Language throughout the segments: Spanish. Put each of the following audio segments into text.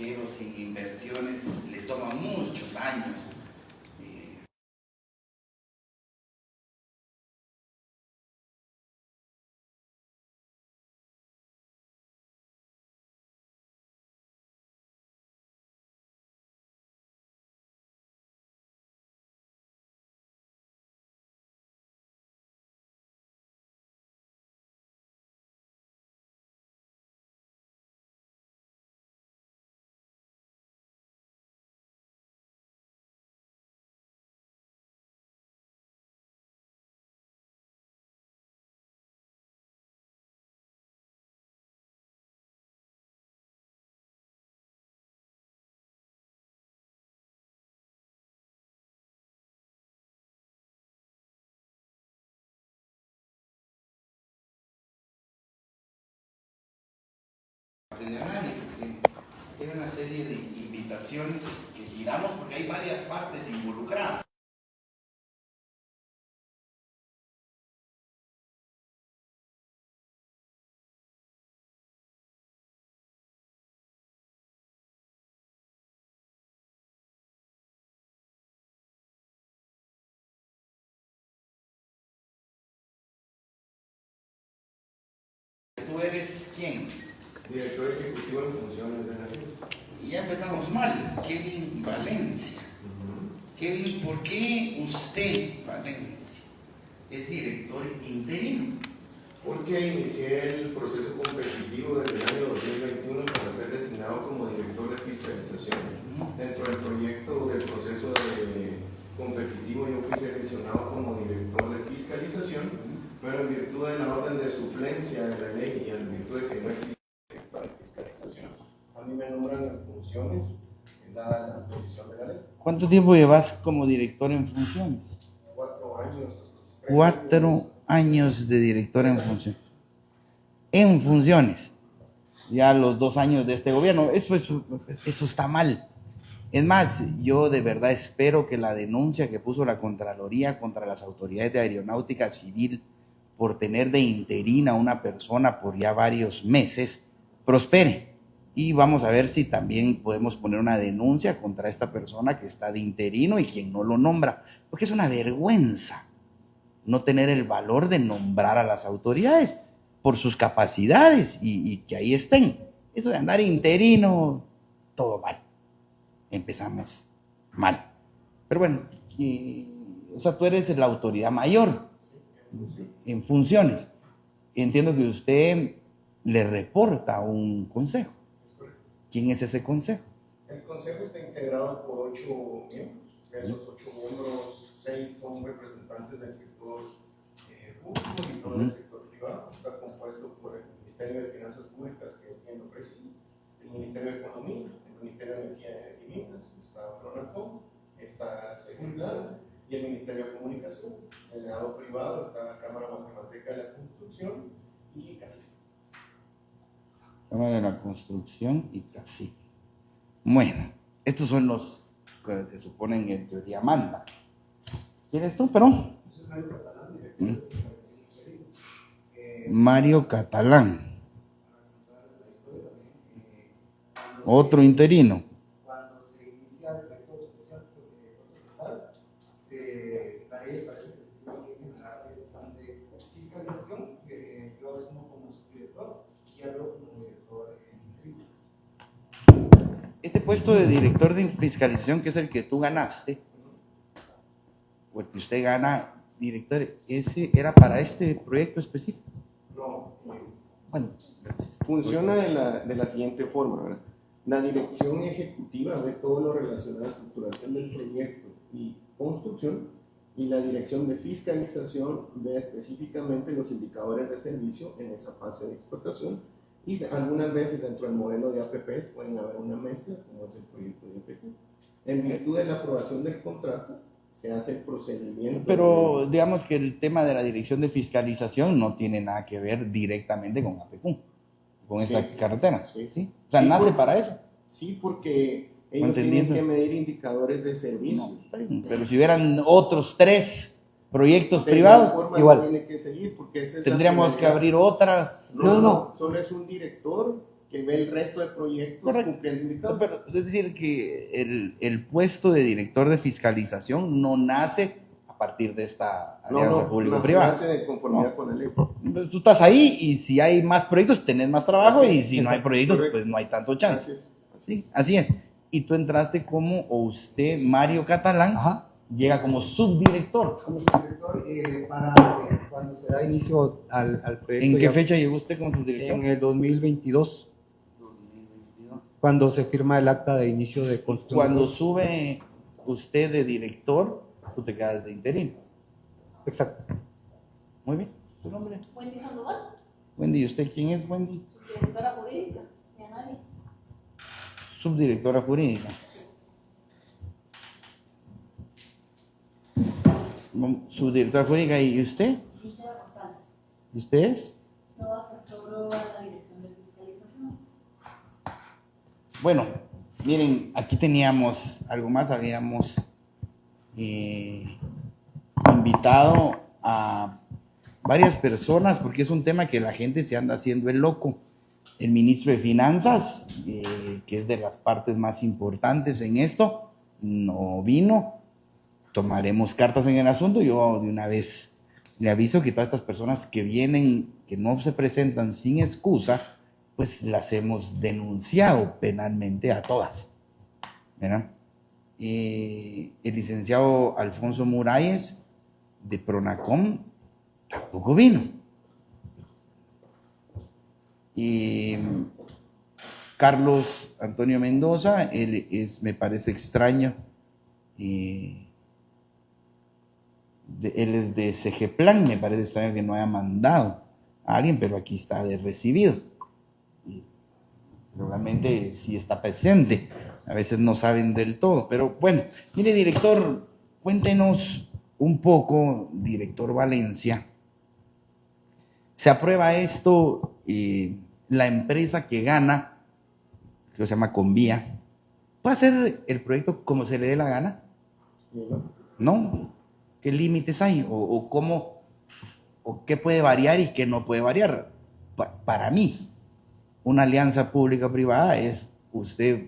extranjero sin inversiones le toma muchos años. Hay una serie de invitaciones que giramos porque hay varias partes involucradas. ¿Tú eres quién? Director ejecutivo en funciones de la FIS. Y ya empezamos mal. Kevin Valencia. Kevin, ¿por qué usted, Valencia, es director interino? Porque inicié el proceso competitivo desde el año 2021 para ser designado como director de fiscalización. Dentro del proyecto del proceso competitivo yo fui seleccionado como director de fiscalización, pero en virtud de la orden de suplencia de la ley y en virtud de que no existe director de fiscalización, a mí me nombran en funciones dada la posición de la ley. ¿Cuánto tiempo llevas como director en funciones? 4 años. 4 años de director en funciones. En funciones. Ya los 2 años de este gobierno. Eso está mal. Es más, yo de verdad espero que la denuncia que puso la Contraloría contra las autoridades de aeronáutica civil por tener de interina a una persona por ya varios meses prospere. Y vamos a ver si también podemos poner una denuncia contra esta persona que está de interino y quien no lo nombra. Porque es una vergüenza no tener el valor de nombrar a las autoridades por sus capacidades y que ahí estén. Eso de andar interino, todo mal. Empezamos mal. Pero bueno, o sea, tú eres la autoridad mayor en funciones. Entiendo que usted le reporta a un consejo. ¿Quién es ese consejo? El consejo está integrado por 8 miembros. De esos 8 miembros, 6 son representantes del sector público y todo el sector privado. Está compuesto por el Ministerio de Finanzas Públicas, que es quien lo preside, el Ministerio de Economía, el Ministerio de Energía y Minas, está Pronacom, está Seguridad y el Ministerio de Comunicaciones. En el lado privado está la Cámara Guatemalteca de la Construcción y CACIF. Cámara de la Construcción y CACIF. Bueno, estos son los que se suponen en teoría manda. ¿Quién eres tú, perdón? Mario Catalán. Otro interino. Cuando se inicia el proyecto de la ley establece que se tiene que generar el plan de fiscalización, que yo asumo como subdirector y hablo como director interino. Este puesto de director de fiscalización, que es el que tú ganaste, o el que usted gana, director, ¿ese era para este proyecto específico? No, Bueno, funciona de la siguiente forma, ¿verdad? La dirección ejecutiva ve todo lo relacionado a estructuración del proyecto y construcción, y la dirección de fiscalización ve específicamente los indicadores de servicio en esa fase de explotación, y algunas veces dentro del modelo de APPs pueden haber una mezcla, como es el proyecto de APP. En virtud de la aprobación del contrato, se hace el procedimiento. Pero digamos que el tema de la dirección de fiscalización no tiene nada que ver directamente con APQ, con esta carretera. Sí. ¿Sí? O sea, nace para eso. Sí, porque ellos tienen que medir indicadores de servicio. No, pero si hubieran otros 3 proyectos privados, igual. Tiene que seguir porque esa es tendríamos que abrir otras. No, solo es un director que ve el resto de proyectos Correcto. cumpliendo No, indicadores. pero es decir que el puesto de director de fiscalización no nace a partir de esta alianza público-privada. Nace de conformidad No. con la ley. Pues tú estás ahí y si hay más proyectos tenés más trabajo Así y es, si no hay exacto, proyectos correcto. pues no hay tanto chance. Así es. Sí, así es. Y tú entraste como, o usted, Mario Catalán, Ajá. llega como subdirector. Como subdirector, para cuando se da inicio al proyecto. ¿En qué ya fecha llegó usted como subdirector? En el 2022, cuando se firma el acta de inicio de construcción. Cuando sube usted de director, tú te quedas de interino. Exacto. Muy bien. ¿Tu nombre? Wendy Sandoval, Wendy, ¿y usted quién es, Wendy? subdirectora jurídica de ANALI. Subdirectora jurídica. Subdirectora jurídica, ¿y usted? Ligia Rosales. ¿Y usted es? Yo asesoro a la Dirección de Fiscalización. Bueno, miren, aquí teníamos algo más, habíamos invitado a varias personas porque es un tema que la gente se anda haciendo el loco. El ministro de Finanzas, que es de las partes más importantes en esto, no vino. Tomaremos cartas en el asunto. Yo de una vez le aviso que todas estas personas que vienen, que no se presentan sin excusa, pues las hemos denunciado penalmente a todas, ¿verdad? El licenciado Alfonso Muralles de Pronacom tampoco vino. Y Carlos Antonio Mendoza, él es, me parece extraño, él es de CGPlan, me parece extraño que no haya mandado a alguien, pero aquí está de recibido. Realmente sí está presente. A veces no saben del todo, pero bueno. Mire, director, cuéntenos un poco, director Valencia. Se aprueba esto, la empresa que gana, creo que se llama Convía, ¿puede hacer el proyecto como se le dé la gana? ¿No? ¿Qué límites hay? ¿O cómo? ¿O qué puede variar y qué no puede variar? Para mí, una alianza pública-privada es usted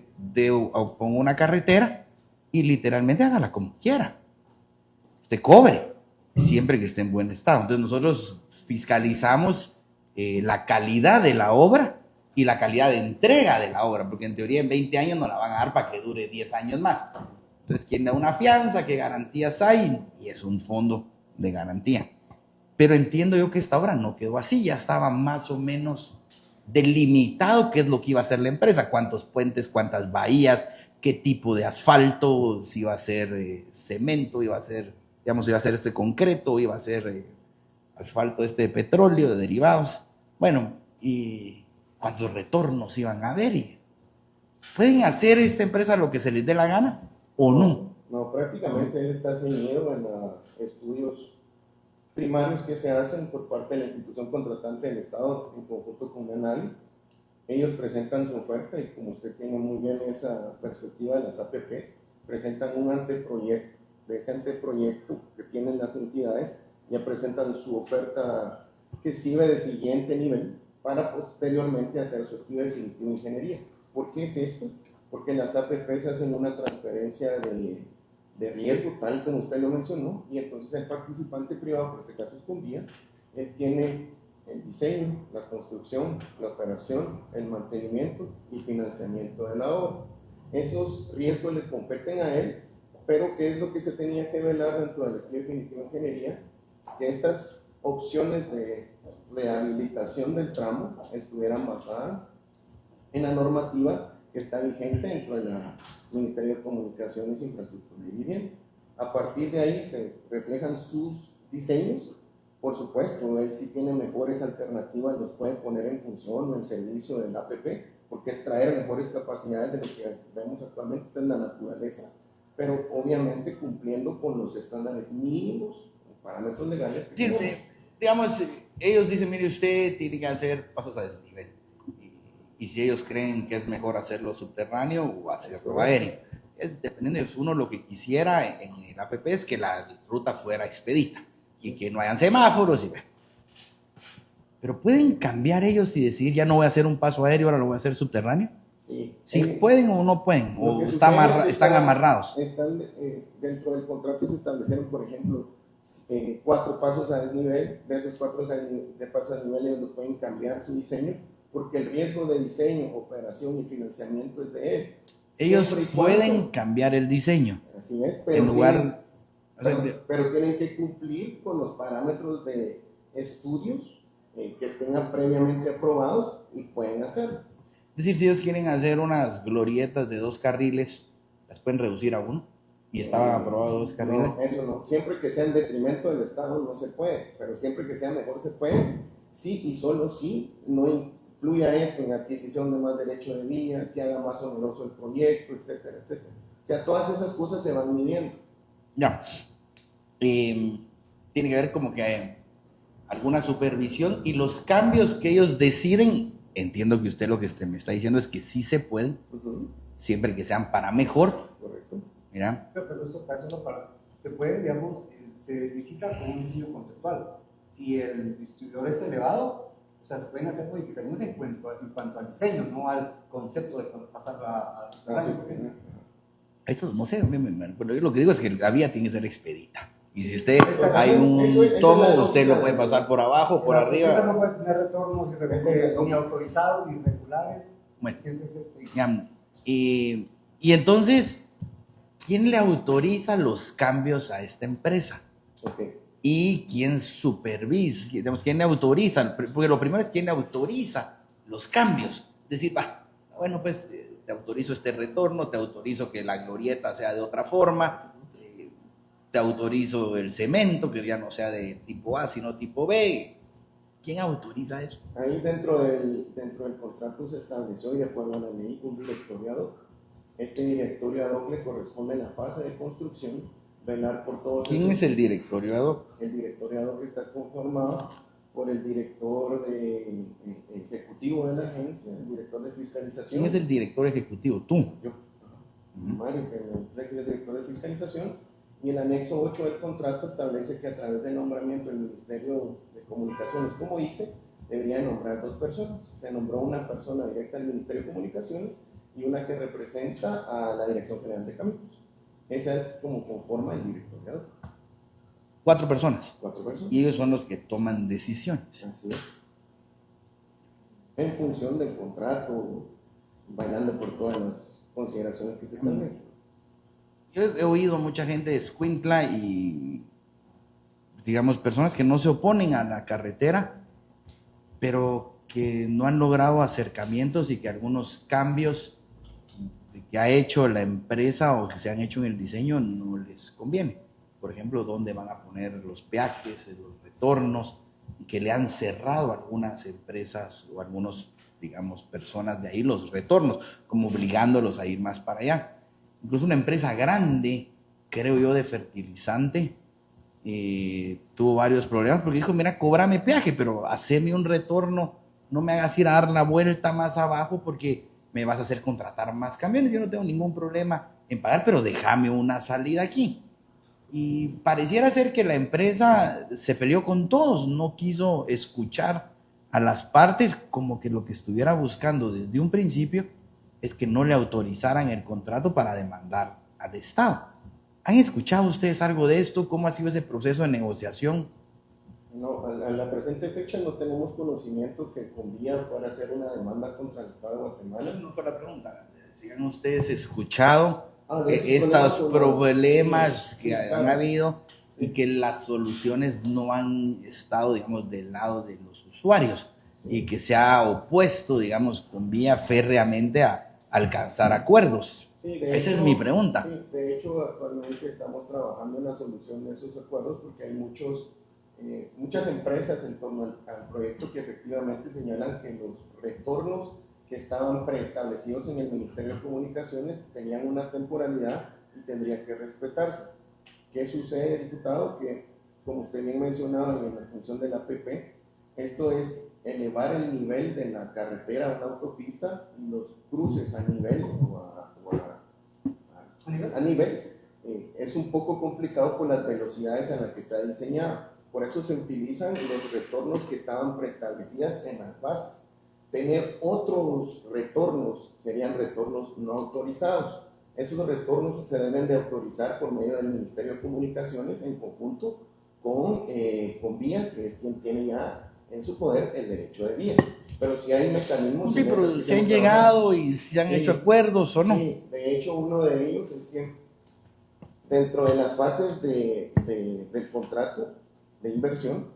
ponga una carretera y literalmente hágala como quiera. Usted cobre, siempre que esté en buen estado. Entonces nosotros fiscalizamos la calidad de la obra y la calidad de entrega de la obra, porque en teoría en 20 años nos la van a dar para que dure 10 años más. Entonces, ¿quién da una fianza? ¿Qué garantías hay? Y es un fondo de garantía. Pero entiendo yo que esta obra no quedó así, ya estaba más o menos delimitado qué es lo que iba a hacer la empresa, cuántos puentes, cuántas bahías, qué tipo de asfalto, si iba a ser cemento, iba a ser, digamos, iba a ser este concreto, iba a ser asfalto de petróleo, de derivados. Bueno, y cuántos retornos iban a haber. Y ¿pueden hacer esta empresa lo que se les dé la gana o no? No, prácticamente él está ceñido en los estudios primarios que se hacen por parte de la institución contratante del Estado en conjunto con ANALI. Ellos presentan su oferta y como usted tiene muy bien esa perspectiva de las APPs, presentan un anteproyecto. De ese anteproyecto que tienen las entidades, ya presentan su oferta que sirve de siguiente nivel para posteriormente hacer su estudio definitivo de ingeniería. ¿Por qué es esto? Porque las APPs hacen una transferencia de riesgo, tal como usted lo mencionó, y entonces el participante privado, por este caso es Convía, él tiene el diseño, la construcción, la operación, el mantenimiento y financiamiento de la obra. Esos riesgos le competen a él, pero ¿qué es lo que se tenía que velar dentro del estudio definitivo de ingeniería? Que estas opciones de rehabilitación del tramo estuvieran basadas en la normativa que está vigente dentro del Ministerio de Comunicaciones, Infraestructura y Vivienda. A partir de ahí se reflejan sus diseños. Por supuesto, él sí tiene mejores alternativas, los puede poner en función o en servicio del APP, porque es traer mejores capacidades de lo que vemos actualmente, esta es la naturaleza, pero obviamente cumpliendo con los estándares mínimos, parámetros legales. Sí, digamos, ellos dicen, mire, usted tiene que hacer pasos a desnivel. Y si ellos creen que es mejor hacerlo subterráneo o hacerlo aéreo. Dependiendo de uno, lo que quisiera en el APP es que la ruta fuera expedita y que no hayan semáforos. Pero pueden cambiar ellos y decidir, ya no voy a hacer un paso aéreo, ahora lo voy a hacer subterráneo. Sí. ¿Sí pueden o no pueden? Lo ¿O que están, sucede es que están amarrados? Están, dentro del contrato se establecieron, por ejemplo, 4 pasos a desnivel. De esos 4 pasos a desnivel ellos no pueden cambiar su diseño porque el riesgo de diseño, operación y financiamiento es de él. Ellos Siempre y pueden cuando, cambiar el diseño. así es, pero, En lugar, o sea, pero tienen que cumplir con los parámetros de estudios que estén previamente aprobados y pueden hacerlo. es decir, si ellos quieren hacer unas glorietas de 2 carriles, las pueden reducir a 1 y estaban aprobados 2 carriles. No, eso no. Siempre que sea en detrimento del Estado no se puede, pero siempre que sea mejor se puede. Sí y solo sí no influya esto en adquisición de más derecho de vía, que haga más oneroso el proyecto, etcétera, etcétera. O sea, todas esas cosas se van midiendo. Ya. Tiene que ver como que hay alguna supervisión y los cambios que ellos deciden. Entiendo que usted lo que me está diciendo es que sí se pueden, siempre que sean para mejor. Correcto. Mira. Pero eso no se puede, digamos, se visita con un diseño conceptual. Si el distribuidor es elevado, o sea, se pueden hacer modificaciones en cuanto al diseño, no al concepto de pasar a Eso no sé, pero yo lo que digo es que la vía tiene que ser expedita. Y si usted Exacto. hay un Eso tomo, es la usted lo lógica. puede pasar por abajo, por arriba. Eso no puede tener retornos ni autorizados ni irregulares. Bueno, Siempre es expedito. ya, y entonces, ¿quién le autoriza los cambios a esta empresa? Okay. ¿Y quién supervisa? Digamos, ¿quién le autoriza? Porque lo primero es quién le autoriza los cambios. Decir, bueno, pues te autorizo este retorno, te autorizo que la glorieta sea de otra forma, te autorizo el cemento, que ya no sea de tipo A, sino tipo B. ¿Quién autoriza eso? Ahí dentro del contrato se estableció, y de acuerdo a la ley, un directorio ad hoc. Este directorio ad hoc le corresponde en la fase de construcción velar por todos. ¿Quién es el directorio ad hoc? El directorio ad hoc está conformado por el director ejecutivo de la agencia, el director de fiscalización. ¿Quién es el director ejecutivo? Tú. Yo, Mario, que es el director de fiscalización. Y el anexo 8 del contrato establece que a través del nombramiento del Ministerio de Comunicaciones, como dice, debería nombrar 2 personas. Se nombró una persona directa del Ministerio de Comunicaciones y una que representa a la Dirección General de Caminos. Esa es como conforma el directoriado. 4 personas. 4 personas. Y ellos son los que toman decisiones. Así es. En función del contrato, bailando por todas las consideraciones que se establecen. Yo he oído mucha gente de Escuintla y, digamos, personas que no se oponen a la carretera, pero que no han logrado acercamientos y que algunos cambios que ha hecho la empresa o que se han hecho en el diseño no les conviene. Por ejemplo, dónde van a poner los peajes, los retornos, y que le han cerrado a algunas empresas o algunos, digamos, personas de ahí los retornos, como obligándolos a ir más para allá. Incluso una empresa grande, creo yo, de fertilizante, tuvo varios problemas porque dijo, mira, cóbrame peaje, pero haceme un retorno, no me hagas ir a dar la vuelta más abajo porque me vas a hacer contratar más camiones. Yo no tengo ningún problema en pagar, pero déjame una salida aquí. Y pareciera ser que la empresa se peleó con todos, no quiso escuchar a las partes, como que lo que estuviera buscando desde un principio es que no le autorizaran el contrato para demandar al Estado. ¿Han escuchado ustedes algo de esto? ¿Cómo ha sido ese proceso de negociación? No, a la presente fecha no tenemos conocimiento que con vía fuera a hacer una demanda contra el Estado de Guatemala. Eso no fue la pregunta. Si han ustedes escuchado de estos problemas sí, que claro. han habido y que las soluciones no han estado, digamos, del lado de los usuarios y que se ha opuesto, digamos, con vía férreamente a alcanzar acuerdos. Sí, Esa es mi pregunta. Sí, de hecho, actualmente estamos trabajando en la solución de esos acuerdos porque hay muchas empresas en torno al proyecto que efectivamente señalan que los retornos que estaban preestablecidos en el Ministerio de Comunicaciones tenían una temporalidad y tendrían que respetarse. ¿Qué sucede, diputado? Que, como usted bien mencionaba en la función de la APP, esto es elevar el nivel de la carretera a una autopista y los cruces a nivel a nivel. Es un poco complicado por las velocidades en las que está diseñada. Por eso se utilizan los retornos que estaban preestablecidas en las bases. Tener otros retornos serían retornos no autorizados. Esos retornos se deben de autorizar por medio del Ministerio de Comunicaciones en conjunto con Vía, que es quien tiene ya en su poder el derecho de vía. Pero si hay mecanismos... Sí, pero se han llegado y se han hecho acuerdos o no. Sí, de hecho uno de ellos es que dentro de las fases del contrato de inversión,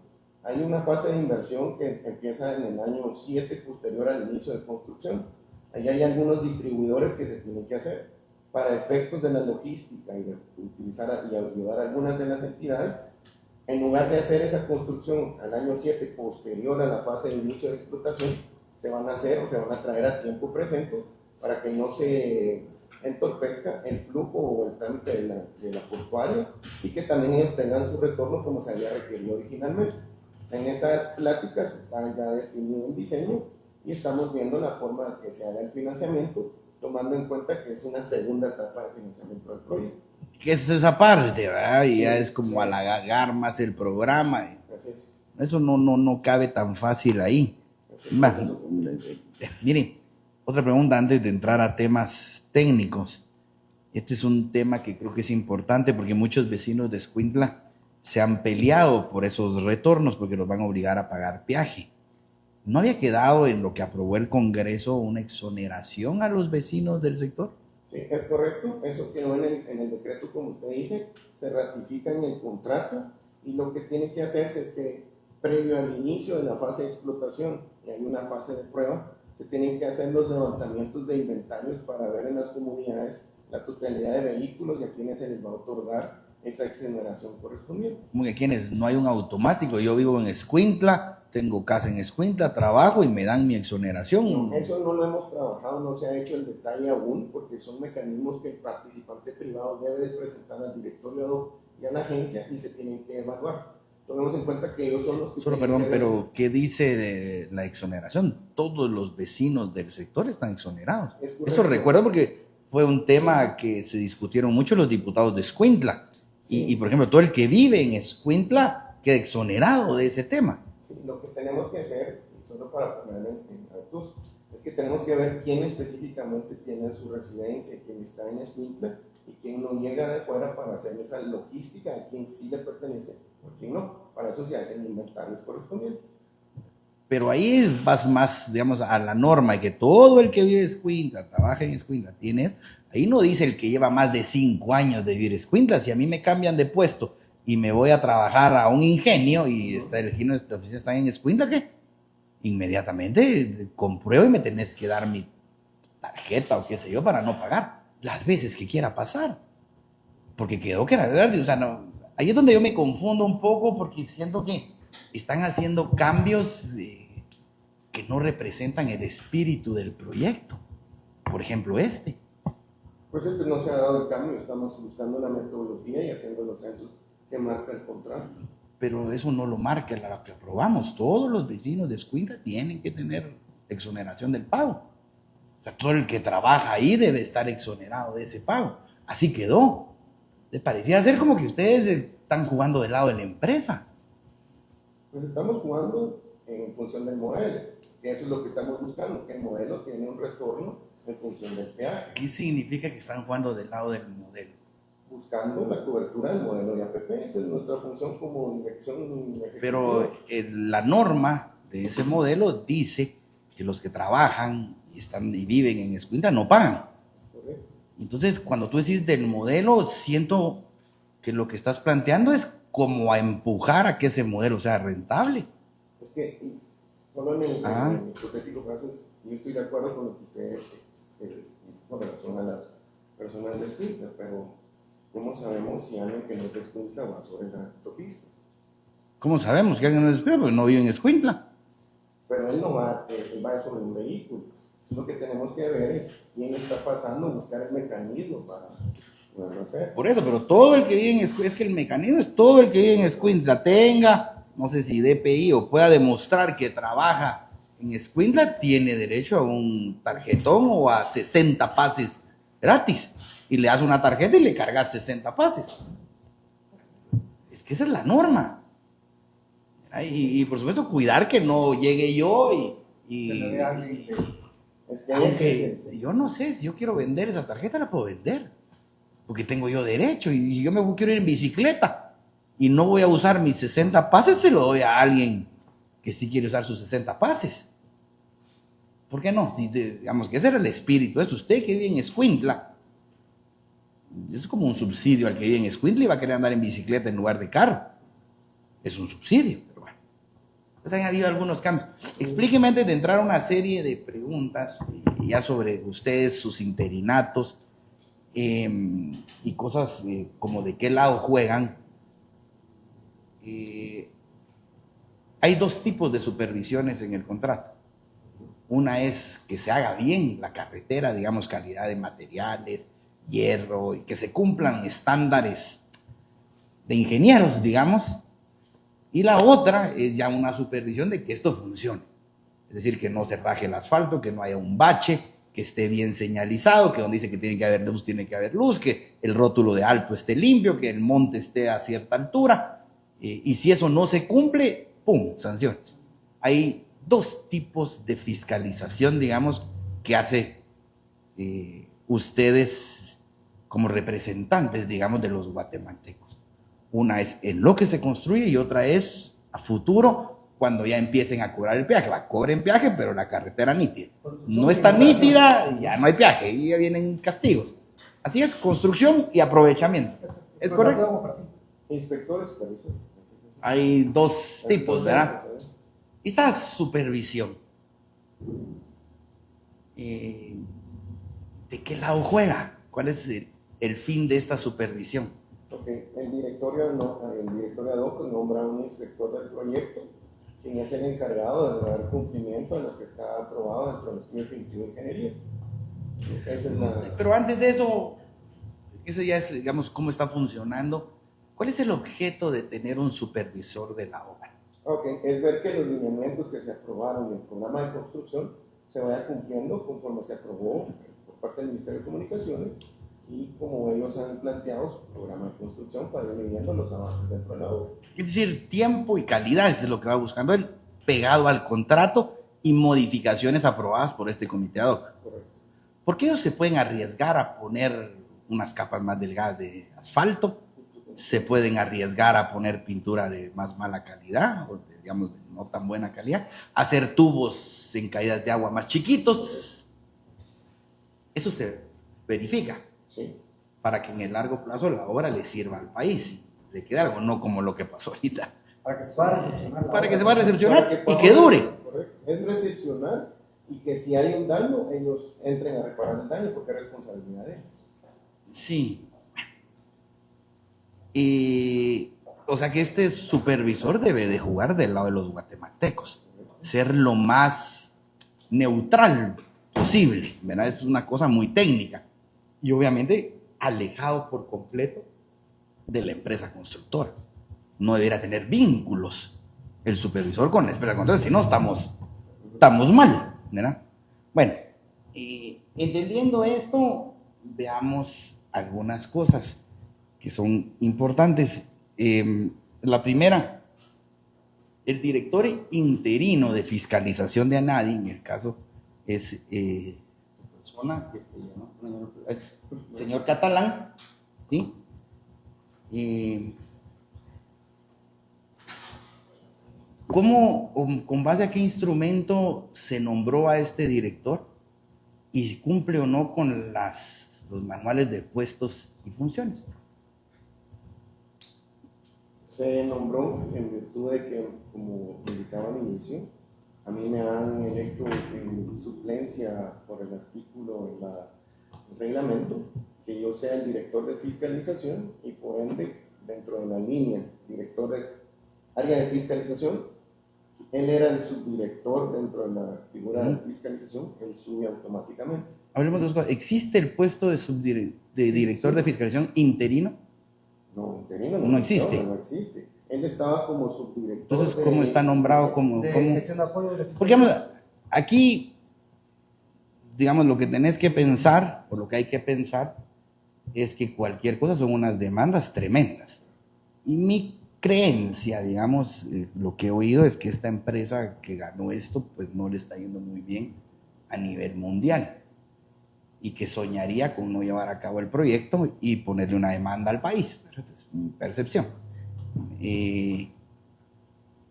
hay una fase de inversión que empieza en el año 7 posterior al inicio de construcción. Ahí hay algunos distribuidores que se tienen que hacer para efectos de la logística y de utilizar y ayudar a algunas de las entidades. En lugar de hacer esa construcción al año 7 posterior a la fase de inicio de explotación, se van a hacer o se van a traer a tiempo presente para que no se entorpezca el flujo o el trámite de la portuaria y que también ellos tengan su retorno como se había requerido originalmente. En esas pláticas está ya definido un diseño y estamos viendo la forma de que se haga el financiamiento, tomando en cuenta que es una segunda etapa de financiamiento del proyecto. Que es esa parte, ¿verdad? Y ya es como halagar más el programa. Así es. Eso no cabe tan fácil ahí. Miren, otra pregunta antes de entrar a temas técnicos. Este es un tema que creo que es importante porque muchos vecinos de Escuintla se han peleado por esos retornos porque los van a obligar a pagar peaje. ¿No había quedado en lo que aprobó el Congreso una exoneración a los vecinos del sector? Sí, es correcto. Eso quedó en el decreto, como usted dice, se ratifica en el contrato y lo que tiene que hacerse es que previo al inicio de la fase de explotación, y hay una fase de prueba, se tienen que hacer los levantamientos de inventarios para ver en las comunidades la totalidad de vehículos y a quienes se les va a otorgar esa exoneración correspondiente. Como que quienes no hay un automático. Yo vivo en Escuintla, tengo casa en Escuintla, trabajo y me dan mi exoneración. No, eso no lo hemos trabajado, no se ha hecho el detalle aún, porque son mecanismos que el participante privado debe de presentar al directorio y a la agencia y se tienen que evaluar. Tomemos en cuenta que ellos son los que... Solo perdón, pero ¿qué dice la exoneración? Todos los vecinos del sector están exonerados. Eso recuerdo porque fue un tema que se discutieron mucho los diputados de Escuintla. Sí. Y por ejemplo, todo el que vive en Escuintla queda exonerado de ese tema. Sí, lo que tenemos que hacer, solo para ponerlo en actos, es que tenemos que ver quién específicamente tiene su residencia, quién está en Escuintla y quién no llega de fuera para hacer esa logística a quién sí le pertenece o quién no. Para eso se hacen inventarios correspondientes. Pero ahí vas más, digamos, a la norma, que todo el que vive en Escuintla, trabaja en Escuintla, tiene. Ahí no dice el que lleva más de 5 años de vivir en Escuintla. Si a mí me cambian de puesto y me voy a trabajar a un ingenio y el ingenio de esta oficina está en Escuintla, ¿qué? Inmediatamente compruebo y me tenés que dar mi tarjeta o qué sé yo para no pagar las veces que quiera pasar. Porque quedó que era, o sea, no, ahí es donde yo me confundo un poco porque siento que están haciendo cambios que no representan el espíritu del proyecto. Por ejemplo, Pues no se ha dado el cambio, estamos buscando la metodología y haciendo los censos que marca el contrato. Pero eso no lo marca lo que aprobamos. Todos los vecinos de Escuintla tienen que tener exoneración del pago. O sea, todo el que trabaja ahí debe estar exonerado de ese pago. Así quedó. ¿Les parecía ser como que ustedes están jugando del lado de la empresa? Pues estamos jugando en función del modelo. Eso es lo que estamos buscando, que el modelo tiene un retorno en función del peaje. ¿Qué significa que están jugando del lado del modelo? Buscando la cobertura del modelo de APP. Esa es nuestra función como dirección ejecutiva. Pero la norma de ese modelo dice que los que trabajan y viven en Escuintla no pagan. Correcto. Entonces, cuando tú decís del modelo, siento que lo que estás planteando es como a empujar a que ese modelo sea rentable. Es que solo en el hipotético caso, yo estoy de acuerdo con lo que usted dice con relación a las personas de Escuintla, pero ¿cómo sabemos si alguien que no es de Escuintla va sobre la autopista? ¿Cómo sabemos que alguien no es de Escuintla? Porque no vive en Escuintla. Pero él no va, él va sobre un vehículo. Lo que tenemos que ver es quién está pasando, buscar el mecanismo para poderlo hacer. Por eso, pero todo el que vive en Escuintla, es que el mecanismo es todo el que vive en Escuintla tenga, no sé si DPI o pueda demostrar que trabaja en Escuintla, tiene derecho a un tarjetón o a 60 pases gratis. Y le das una tarjeta y le cargas 60 pases. Es que esa es la norma. Y por supuesto cuidar que no llegue yo Se le ve a alguien que- Es que aunque yo no sé, si yo quiero vender esa tarjeta la puedo vender, porque tengo yo derecho, y si yo me quiero ir en bicicleta y no voy a usar mis 60 pases, se lo doy a alguien que sí quiere usar sus 60 pases. ¿Por qué no? Si digamos que ese era el espíritu, es usted que vive en Escuintla. Es como un subsidio al que vive en Escuintla y va a querer andar en bicicleta en lugar de carro. Es un subsidio, pero bueno. Pues han habido algunos cambios. Explíqueme antes de entrar a una serie de preguntas ya sobre ustedes, sus interinatos y cosas como de qué lado juegan. Hay dos tipos de supervisiones en el contrato. Una es que se haga bien la carretera, digamos, calidad de materiales, hierro, y que se cumplan estándares de ingenieros, digamos. Y la otra es ya una supervisión de que esto funcione. Es decir, que no se raje el asfalto, que no haya un bache, que esté bien señalizado, que donde dice que tiene que haber luz, tiene que haber luz, que el rótulo de alto esté limpio, que el monte esté a cierta altura. Y si eso no se cumple, ¡pum!, sanciones. Hay dos tipos de fiscalización, digamos, que hace ustedes como representantes, digamos, de los guatemaltecos. Una es en lo que se construye y otra es a futuro, cuando ya empiecen a cobrar el peaje. Cobren peaje, pero la carretera nítida. No está nítida, ya no hay peaje, y ya vienen castigos. Así es, construcción y aprovechamiento. ¿Es correcto? inspectores, supervisores. Hay dos tipos, ¿verdad? Esta supervisión, ¿de qué lado juega? ¿Cuál es el fin de esta supervisión? Ok, el directorio ad hoc nombra un inspector del proyecto, quien es el encargado de dar cumplimiento a lo que está aprobado dentro del estudio definitivo de ingeniería. Esa es la... Pero antes de eso, eso ya es, digamos, cómo está funcionando. ¿Cuál es el objeto de tener un supervisor de la obra? Ok, es ver que los lineamientos que se aprobaron en el programa de construcción se vaya cumpliendo conforme se aprobó por parte del Ministerio de Comunicaciones y como ellos han planteado su programa de construcción para ir midiendo los avances dentro de la obra. Es decir, tiempo y calidad es lo que va buscando él, pegado al contrato y modificaciones aprobadas por este comité ad hoc. Correcto. ¿Por qué ellos se pueden arriesgar a poner unas capas más delgadas de asfalto? Se pueden arriesgar a poner pintura de más mala calidad, o de, digamos, de no tan buena calidad, hacer tubos en caídas de agua más chiquitos. Eso se verifica Sí. para que en el largo plazo la obra le sirva al país, le quede algo, no como lo que pasó ahorita. Para que se pueda recepcionar. Para que se pueda recepcionar y podamos- que dure. Correcto. Es recepcionar y que si hay un daño, ellos entren a reparar el daño porque es responsabilidad de ellos. Sí. O sea que este supervisor debe de jugar del lado de los guatemaltecos, ser lo más neutral posible, ¿verdad? Es una cosa muy técnica y obviamente alejado por completo de la empresa constructora. No debería tener vínculos el supervisor con la empresa constructora, si no estamos mal, ¿verdad? Bueno, entendiendo esto, veamos algunas cosas que son importantes. La primera, el director interino de fiscalización de ANADI, en el caso es persona que el señor Catalán, ¿sí? ¿Cómo, con base a qué instrumento se nombró a este director y si cumple o no con los manuales de puestos y funciones? Se nombró en virtud de que, como indicaba al inicio, a mí me han electo en suplencia por el artículo del reglamento, que yo sea el director de fiscalización y por ende, dentro de la línea director de área de fiscalización, él era el subdirector dentro de la figura de fiscalización, él sube automáticamente. Hablemos de dos cosas. ¿Existe el puesto de director de fiscalización interino? No, interino No existe. No existe. Él estaba como subdirector. Entonces, ¿cómo está nombrado? ¿Cómo? Gestión de apoyo de Porque digamos, aquí, digamos, lo que tenés que pensar, o lo que hay que pensar, es que cualquier cosa son unas demandas tremendas. Y mi creencia, digamos, lo que he oído es que esta empresa que ganó esto, pues no le está yendo muy bien a nivel mundial y que soñaría con no llevar a cabo el proyecto y ponerle una demanda al país. Pero esa es mi percepción.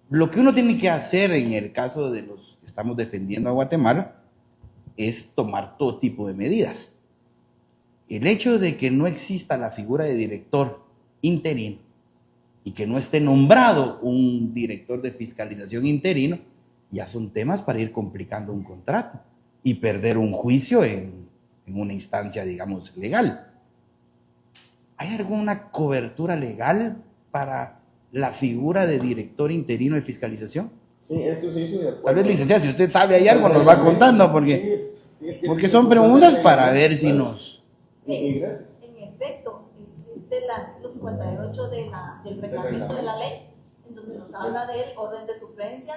Lo que uno tiene que hacer en el caso de los que estamos defendiendo a Guatemala es tomar todo tipo de medidas. El hecho de que no exista la figura de director interino y que no esté nombrado un director de fiscalización interino, ya son temas para ir complicando un contrato y perder un juicio en una instancia, digamos, legal. ¿Hay alguna cobertura legal para la figura de director interino de fiscalización? Sí, esto se hizo de acuerdo. Tal vez, licenciada, si usted sabe hay algo, nos va contando, porque, Sí, es que porque sí, son sí, preguntas sí, para sí, ver si claro. nos... Y gracias. En efecto, existe el artículo 58 del reglamento de la ley, en donde nos habla del orden de suplencia,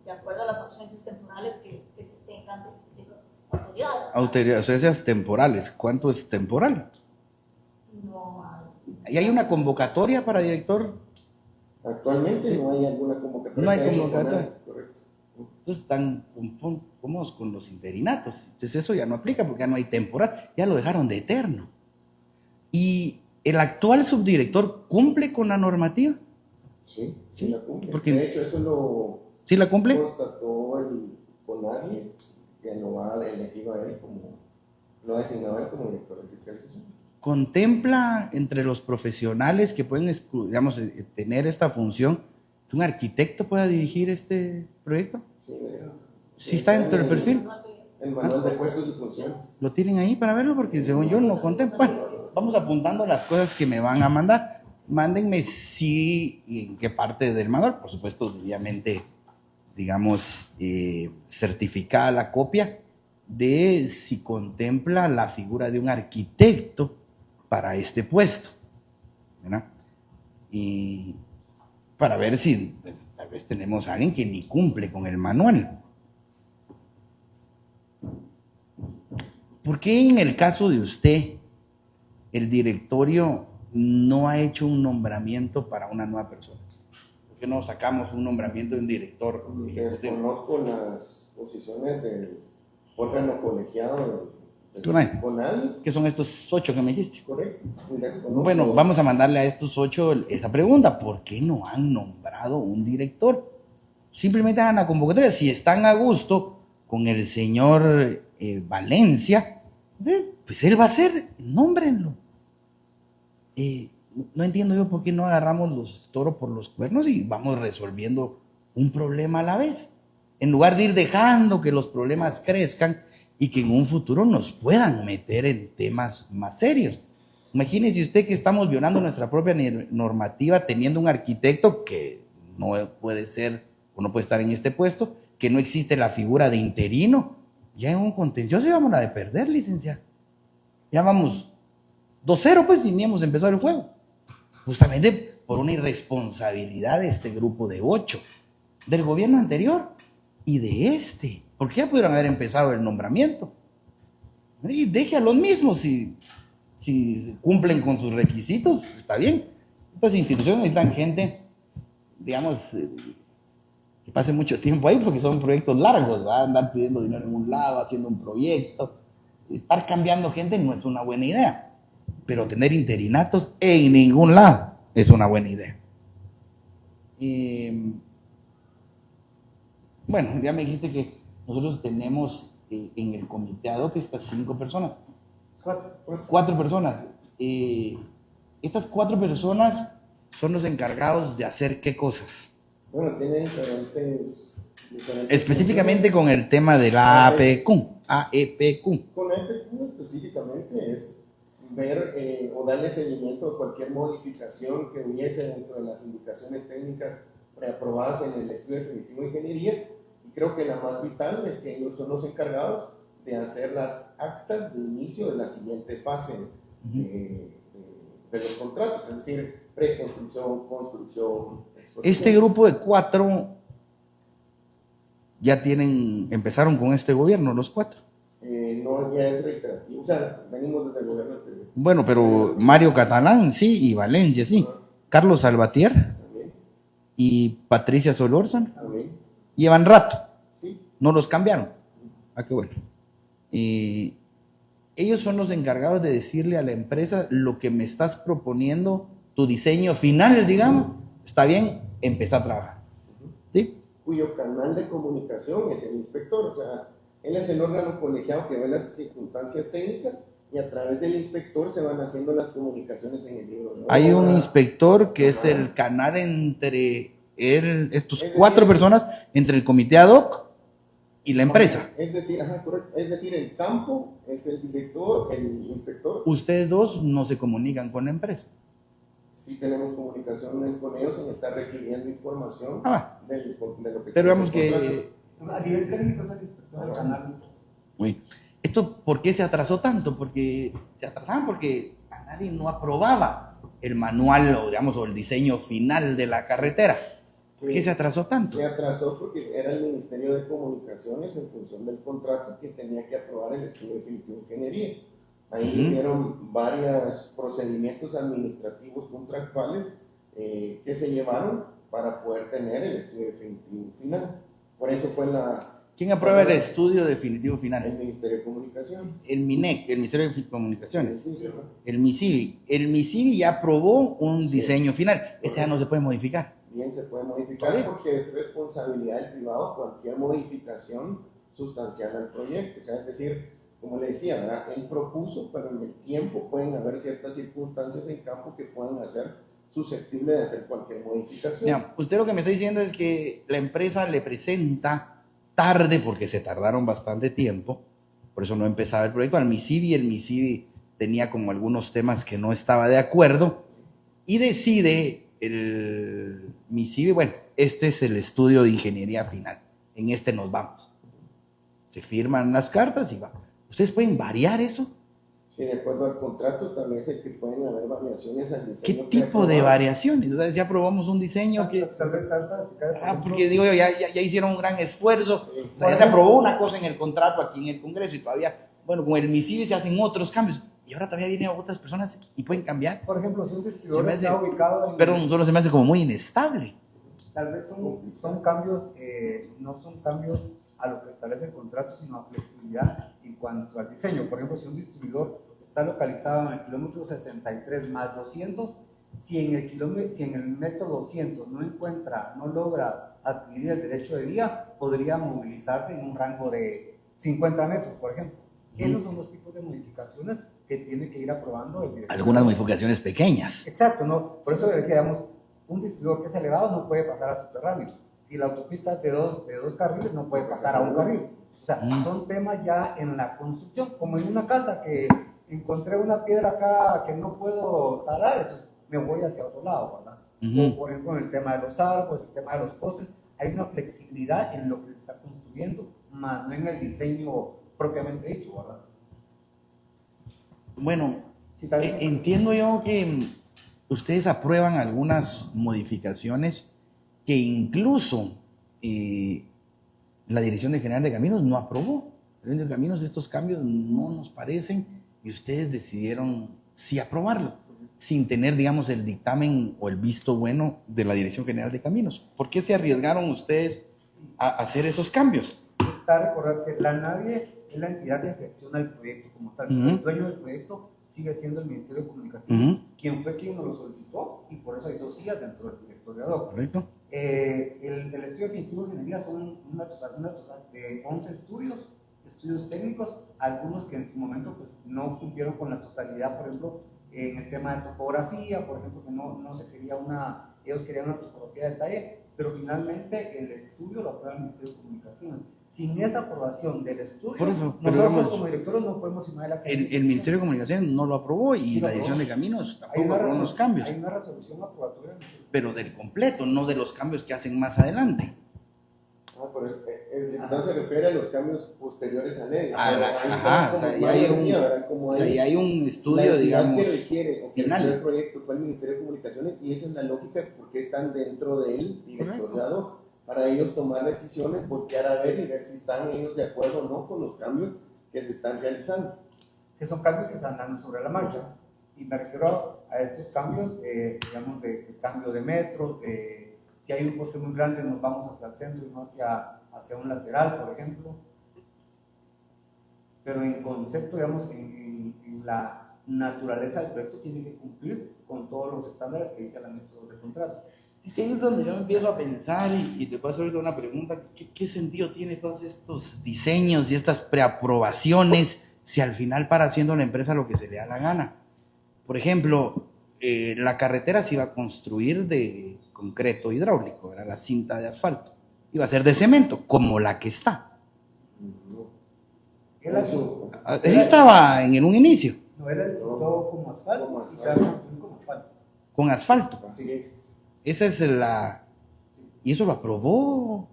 de acuerdo a las ausencias temporales que se tengan de las autoridades. Ausencias temporales. ¿Cuánto es temporal? No hay. ¿Y hay una convocatoria para director? Actualmente Sí. no hay alguna convocatoria. No hay que haya hecho convocatoria. con él, correcto. Entonces están cómodos con los interinatos. Entonces eso ya no aplica porque ya no hay temporal. Ya lo dejaron de eterno. ¿Y el actual subdirector cumple con la normativa? Sí, Sí, sí la cumple. porque- De hecho, eso lo ¿Sí la cumple? constató el CONADIE, que lo ha elegido a él como, lo ha designado a él como director de fiscalización. ¿Contempla entre los profesionales que pueden, digamos, tener esta función que un arquitecto pueda dirigir este proyecto? Sí, ¿Sí está dentro del perfil? El manual de puestos y funciones. ¿Lo tienen ahí para verlo? Porque según yo no contempla. Bueno, vamos apuntando las cosas que me van a mandar. Mándenme sí y en qué parte del manual. Por supuesto, obviamente, digamos, certificada la copia de si contempla la figura de un arquitecto para este puesto, ¿verdad? Y para ver si pues, tal vez tenemos a alguien que ni cumple con el manual. ¿Por qué en el caso de usted el directorio no ha hecho un nombramiento para una nueva persona? ¿Por qué no sacamos un nombramiento de un director ejecutivo? Desconozco las posiciones del órgano colegiado del CONADIE. CONADIE, ¿Qué son estos 8 que me dijiste? correcto. Desconozco. Bueno, vamos a mandarle a estos 8 esa pregunta. ¿Por qué no han nombrado un director? Simplemente hagan la convocatoria. Si están a gusto con el señor Valencia, pues él va a ser, nómbrenlo. No entiendo yo por qué no agarramos los toros por los cuernos y vamos resolviendo un problema a la vez, en lugar de ir dejando que los problemas crezcan y que en un futuro nos puedan meter en temas más serios. Imagínese usted que estamos violando nuestra propia normativa teniendo un arquitecto que no puede ser o no puede estar en este puesto, que no existe la figura de interino. Ya en un contencioso ya vamos a de perder, licenciado. Ya vamos 2-0 pues y ni hemos empezado el juego. Justamente por una irresponsabilidad de este grupo de 8, del gobierno anterior y de este. Porque ya pudieron haber empezado el nombramiento. Y deje a los mismos si cumplen con sus requisitos, está bien. Estas instituciones necesitan gente, digamos, que pase mucho tiempo ahí porque son proyectos largos, va a andar pidiendo dinero en un lado, haciendo un proyecto. Estar cambiando gente no es una buena idea, pero tener interinatos en ningún lado es una buena idea. Bueno, ya me dijiste que nosotros tenemos en el comité ad hoc estas 5 personas. 4 personas. Estas 4 personas son los encargados de hacer qué cosas. Bueno, tiene diferentes Específicamente con el tema de la APQ. Con APQ específicamente es ver o darle seguimiento a cualquier modificación que hubiese dentro de las indicaciones técnicas preaprobadas en el estudio definitivo de ingeniería. Y creo que la más vital es que ellos son los encargados de hacer las actas de inicio de la siguiente fase de los contratos, es decir, preconstrucción, construcción, exposición. Este grupo de 4 ya empezaron con este gobierno, los 4. No, ya es reiterativo, o sea, venimos desde el gobierno anterior. Bueno, pero Mario Catalán sí y Valencia sí. Carlos Salvatierra. y Patricia Solórzano. Amén. Llevan rato, Sí. no los cambiaron. Ah, qué bueno. Y ellos son los encargados de decirle a la empresa lo que me estás proponiendo, tu diseño final, digamos, está bien, empezá a trabajar. ¿Sí? Cuyo canal de comunicación es el inspector, o sea, él es el órgano colegiado que ve las circunstancias técnicas y a través del inspector se van haciendo las comunicaciones en el libro, ¿no? Hay un inspector que es Ajá. el canal entre estos Es decir, 4 personas, entre el comité ad hoc y la empresa. Es decir, ajá, correcto. Es decir, el campo es el director, el inspector. Ustedes dos no se comunican con la empresa. Sí tenemos comunicaciones con ellos, se me está requiriendo información Ah, de lo que pero digamos se contrata. que... A nivel técnico es el inspector del canal. Uy, ¿esto por qué se atrasó tanto? Porque se atrasaban porque a nadie no aprobaba el manual o, digamos, o el diseño final de la carretera. ¿Por qué se atrasó tanto? Se atrasó porque era el Ministerio de Comunicaciones en función del contrato que tenía que aprobar el estudio definitivo de ingeniería. Ahí hubieron varios procedimientos administrativos contractuales que se llevaron para poder tener el estudio definitivo final. Por eso fue ¿Quién aprueba el estudio definitivo el final? Ministerio de Comunicaciones. El MINEC, el Ministerio de Comunicaciones. Sí, sí, ¿no? El MISIBI. El MISIBI ya aprobó un diseño final. Ese ya no se puede modificar. Bien, se puede modificar porque es responsabilidad del privado cualquier modificación sustancial al proyecto. O sea, es decir, como le decía, ¿verdad? Él propuso, pero en el tiempo pueden haber ciertas circunstancias en campo que pueden hacer susceptible de hacer cualquier modificación. Mira, usted lo que me está diciendo es que la empresa le presenta tarde, porque se tardaron bastante tiempo, por eso no empezaba el proyecto, al MISIBI. El MISIBI tenía como algunos temas que no estaba de acuerdo y decide el MISIBI, bueno, este es el estudio de ingeniería final, en este nos vamos. Se firman las cartas y va. ¿Ustedes pueden variar eso? Sí, de acuerdo al contrato establece que pueden haber variaciones al diseño. ¿Qué tipo de variaciones? Entonces ya aprobamos un diseño que... porque digo yo, ya hicieron un gran esfuerzo, Sí. o sea, ya se aprobó una cosa en el contrato aquí en el Congreso y todavía, bueno, con el MISIBI se hacen otros cambios y ahora todavía vienen otras personas y pueden cambiar. Por ejemplo, si un Se distribuidor me hace- está ubicado en... Perdón, solo se me hace como muy inestable. Tal vez son cambios, no son cambios a lo que establece el contrato, sino a flexibilidad en cuanto al diseño. Por ejemplo, si un distribuidor está localizado en el kilómetro 63 más 200, si en el metro 200 no logra adquirir el derecho de vía, podría movilizarse en un rango de 50 metros, por ejemplo. Esos son los tipos de modificaciones que tiene que ir aprobando el director. Algunas modificaciones pequeñas. Exacto, ¿no? Por eso decíamos, un distribuidor que es elevado no puede pasar a subterráneo. Si la autopista es de dos carriles, no puede pasar a un carril. O sea, son temas ya en la construcción, como en una casa que encontré una piedra acá que no puedo talar, entonces me voy hacia otro lado, ¿verdad? O por ejemplo en el tema de los árboles, el tema de los postes, hay una flexibilidad en lo que se está construyendo, más no en el diseño propiamente dicho, ¿verdad? Bueno, Sí, tal vez- entiendo yo que ustedes aprueban algunas modificaciones que incluso la Dirección General de Caminos no aprobó. La Dirección de Caminos, estos cambios no nos parecen y ustedes decidieron sí aprobarlo, sin tener, digamos, el dictamen o el visto bueno de la Dirección General de Caminos. ¿Por qué se arriesgaron ustedes a hacer esos cambios? Está recordar que la NAVIE es la entidad que gestiona el proyecto como tal. El dueño del proyecto sigue siendo el Ministerio de Comunicaciones, quien fue quien nos lo solicitó, y por eso hay 2 sillas dentro del directorio ad hoc. ¿Correcto? El estudio de ingeniería son una total de 11 estudios técnicos, algunos que en su momento pues, no cumplieron con la totalidad, por ejemplo, en el tema de topografía, por ejemplo, que no se quería ellos querían una topografía de detalle, pero finalmente el estudio lo aprueba el Ministerio de Comunicaciones. Sin esa aprobación del estudio, Por eso, pero nosotros digamos, como directores no podemos firmar la el Ministerio de Comunicaciones no lo aprobó y Sí, la lo Dirección de aprobó. Caminos Hay tampoco una aprobó los cambios, Hay una resolución aprobatoria. pero del completo, no de los cambios que hacen más adelante. Pero el diputado se refiere a los cambios posteriores a ley. Ajá, o sea, ya hay o sea, ya hay un estudio, digamos, que requiere o que final. requiere el proyecto fue el Ministerio de Comunicaciones y esa es la lógica porque están dentro del directoriado para ellos tomar decisiones, voltear a ver y ver si están ellos de acuerdo o no con los cambios que se están realizando. Que son cambios que se están dando sobre la marcha. Y me refiero a estos cambios, digamos, de cambio de metros, Si hay un poste muy grande, nos vamos hacia el centro y no hacia un lateral, por ejemplo. Pero en concepto, digamos, en la naturaleza del proyecto tiene que cumplir con todos los estándares que dice el anexo de contrato. Es que ahí es donde yo empiezo a pensar y te paso ahorita una pregunta. ¿Qué sentido tiene todos estos diseños y estas preaprobaciones si al final para haciendo la empresa lo que se le da la gana? Por ejemplo, la carretera se iba a construir de concreto hidráulico, era la cinta de asfalto. Iba a ser de cemento, como la que está. Así estaba en un inicio. No era el todo como asfalto, y se va a construir como asfalto. Con asfalto. Así es. Esa es la... Y eso lo aprobó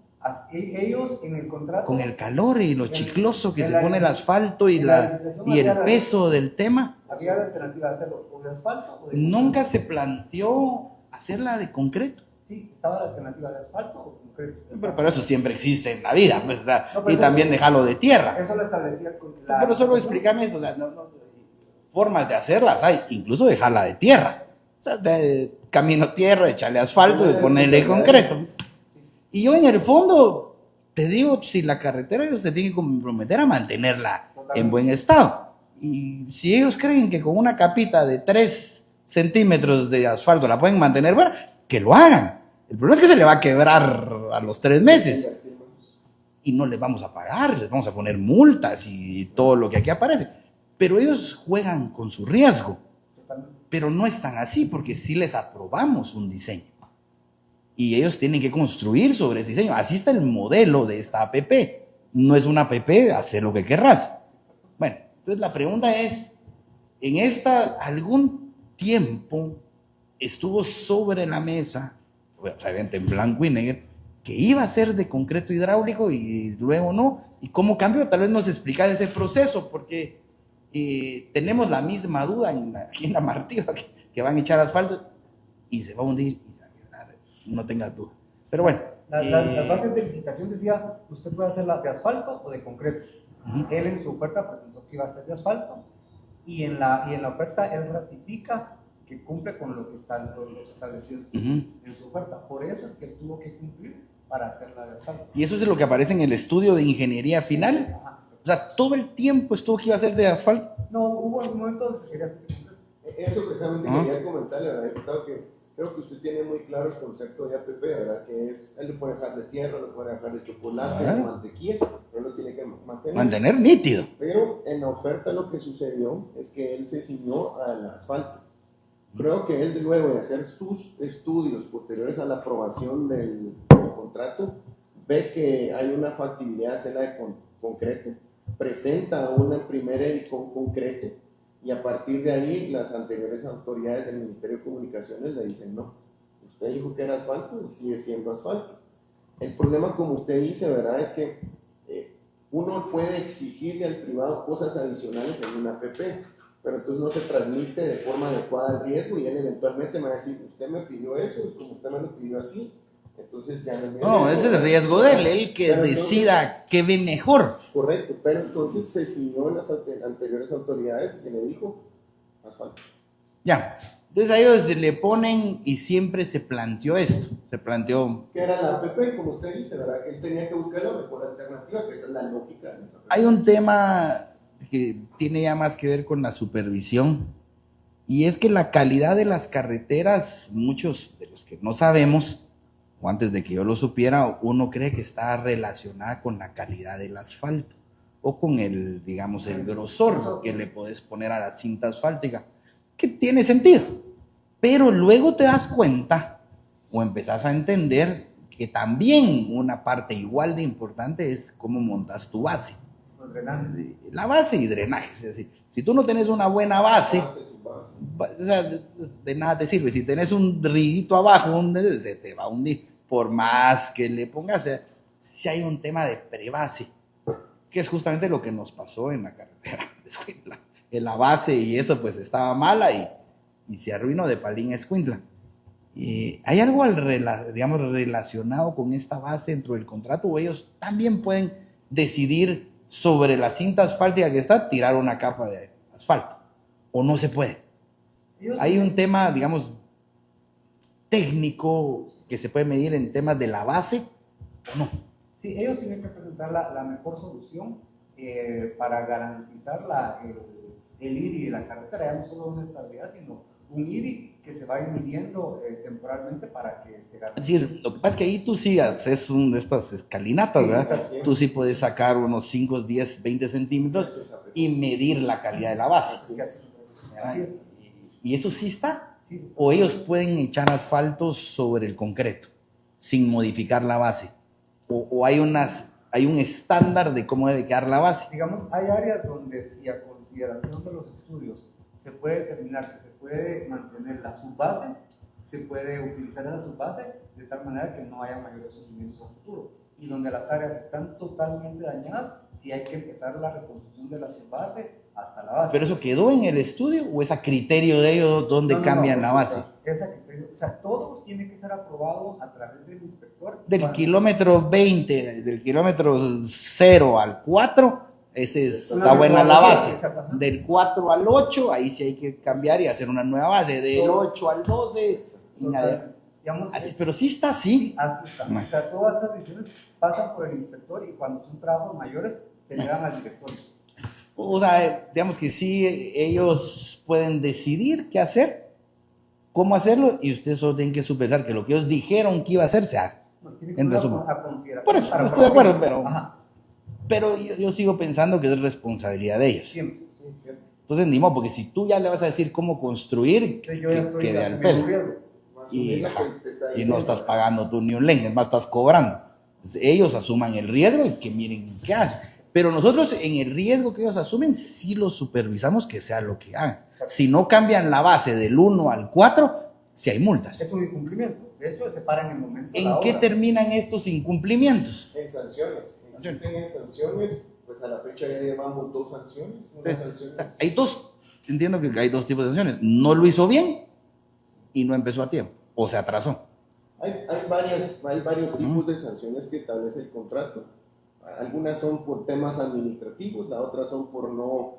Ellos en el contrato. con el calor y lo chicloso que en se la- pone el asfalto y en la licitación y el había la- peso del tema. Había la alternativa de hacerlo o de asfalto o de Nunca se planteó hacerla de concreto. Sí, estaba la alternativa de asfalto o concreto. Pero eso siempre existe en la vida, pues, o sea, No, pero y eso- también dejarlo de tierra. Eso lo establecía con la. Pero solo explícame eso, o sea, formas de hacerlas hay, incluso dejarla de tierra. O sea, de camino tierra, echarle asfalto y ponerle concreto. Y yo en el fondo, te digo, si la carretera ellos se tienen que comprometer a mantenerla en buen estado. Y si ellos creen que con una capita de 3 centímetros de asfalto la pueden mantener buena, que lo hagan. El problema es que se le va a quebrar a los 3 meses. Y no les vamos a pagar, les vamos a poner multas y todo lo que aquí aparece. Pero ellos juegan con su riesgo. Pero no es tan así, porque sí les aprobamos un diseño. Y ellos tienen que construir sobre ese diseño. Así está el modelo de esta APP. No es una APP, hacer lo que querrás. Bueno, entonces la pregunta es, en algún tiempo estuvo sobre la mesa, obviamente en blanco y negro, que iba a ser de concreto hidráulico y luego no. ¿Y cómo cambió? Tal vez nos explicas ese proceso, porque tenemos la misma duda aquí en la Martiva, que van a echar asfalto y se va a hundir y se va a quebrar, no tengas duda. Pero bueno. Las bases de licitación decía, usted puede hacerla de asfalto o de concreto. Él en su oferta presentó que iba a ser de asfalto y en la oferta él ratifica que cumple con lo que está establecido en su oferta. Por eso es que tuvo que cumplir para hacerla de asfalto. Y eso es lo que aparece en el estudio de ingeniería final. Ajá. O sea, todo el tiempo estuvo que iba a ser de asfalto. No, hubo un momento donde se quería hacer de concreto. Eso precisamente quería comentarle, ¿verdad, diputado? Que creo que usted tiene muy claro el concepto de APP, ¿verdad? Que es, él lo puede dejar de tierra, lo puede dejar de chocolate, de mantequilla, pero lo tiene que mantener. Mantener nítido. Pero en la oferta lo que sucedió es que él se ciñó al asfalto. Creo que él, luego de hacer sus estudios posteriores a la aprobación del contrato, ve que hay una factibilidad de hacerla de concreto. Presenta una primera con concreto y a partir de ahí las anteriores autoridades del Ministerio de Comunicaciones le dicen no, usted dijo que era asfalto y sigue siendo asfalto. El problema, como usted dice, ¿verdad?, es que uno puede exigirle al privado cosas adicionales en una APP, pero entonces no se transmite de forma adecuada el riesgo y él eventualmente me va a decir, usted me pidió eso y como usted me lo pidió así, entonces ya no. No, ese es el riesgo de él que Pero decida qué ve mejor. Correcto, pero entonces se ciñó en las anteriores autoridades que le dijo asfalto. Ya. Entonces a ellos le ponen y siempre se planteó esto. Se planteó. Que era la APP, como usted dice, ¿verdad? Que él tenía que buscar la mejor alternativa, que esa es la lógica de las APP. Hay un tema que tiene ya más que ver con la supervisión. Y es que la calidad de las carreteras, muchos de los que no sabemos, o antes de que yo lo supiera, uno cree que está relacionada con la calidad del asfalto o con el, digamos, el grosor que le puedes poner a la cinta asfáltica, que tiene sentido. Pero luego te das cuenta o empezás a entender que también una parte igual de importante es cómo montas tu base. Los drenajes. La base y drenaje. Es decir, si tú no tienes una buena base, o sea, de nada te sirve. Si tenés un ridito abajo, se te va a hundir. Por más que le pongas, o sea, si hay un tema de prebase, que es justamente lo que nos pasó en la carretera de Escuintla. En la base y eso pues estaba mala y se arruinó de Palín a Escuintla. ¿Hay algo digamos, relacionado con esta base dentro del contrato o ellos también pueden decidir sobre la cinta asfáltica que está, tirar una capa de asfalto? ¿O no se puede? Hay un tema, digamos, técnico que se puede medir en temas de la base o no? Sí, ellos tienen que presentar la mejor solución para garantizar el IDI de la carretera, ya no solo una estabilidad, sino un IDI que se va a ir midiendo temporalmente para que se Es garantice. decir, lo que pasa es que ahí tú sí haces de estas escalinatas, Sí, ¿verdad? así es. Tú sí puedes sacar unos 5, 10, 20 centímetros Eso es apretado. y medir la calidad de la base. Así es. ¿Verdad? Así es. ¿Y eso sí está? Sí, sí. ¿O ellos pueden echar asfalto sobre el concreto sin modificar la base? ¿O hay un estándar de cómo debe quedar la base? Digamos, hay áreas donde si a consideración de los estudios se puede determinar que se puede mantener la subbase, se puede utilizar esa subbase de tal manera que no haya mayores sufrimientos a futuro. Y donde las áreas están totalmente dañadas, sí hay que empezar la reconstrucción de la subbase hasta la base. ¿Pero eso quedó en el estudio o es a criterio de ellos donde cambian la base? Esa criterio, o sea, todo tiene que ser aprobado a través del inspector. Del Cuando- kilómetro 20, del kilómetro 0 al 4, está Una buena la base. exacto. Del 4 al 8, ahí sí hay que cambiar y hacer una nueva base. Del 8 al 12, y nada. Digamos, Pero sí está así. así está. No. O sea, todas estas decisiones pasan por el inspector y cuando son trabajos mayores se le dan al director. O sea, digamos que sí, ellos pueden decidir qué hacer, cómo hacerlo, y ustedes solo tienen que supervisar que lo que ellos dijeron que iba a hacer se haga. No, tiene que En ser resumen. a consideración. Por eso, para estoy de acuerdo, aprobación. pero- Ajá, Pero yo sigo pensando que es responsabilidad de ellos. siempre. Sí, cierto. Entonces, ni modo, porque si tú ya le vas a decir cómo construir, Entonces, yo ya que estoy quede al asumiendo pelo. riesgo. Más o Y, menos ajá, lo que usted está y no diciendo, estás ¿verdad? pagando tú ni un len, es más, estás cobrando. Entonces, ellos asuman el riesgo y que miren qué hacen. Pero nosotros en el riesgo que ellos asumen, sí los supervisamos que sea lo que hagan. Si no cambian la base del 1 al 4, sí hay multas. Es un incumplimiento. De hecho, se para en el momento. ¿En la qué obra. terminan estos incumplimientos? En sanciones. Existen en sanciones, pues a la fecha ya llevamos 2 sanciones. Una sanción. Hay dos, entiendo que hay dos tipos de sanciones. No lo hizo bien y no empezó a tiempo, o se atrasó. Hay varios tipos de sanciones que establece el contrato. Algunas son por temas administrativos, las otras son por no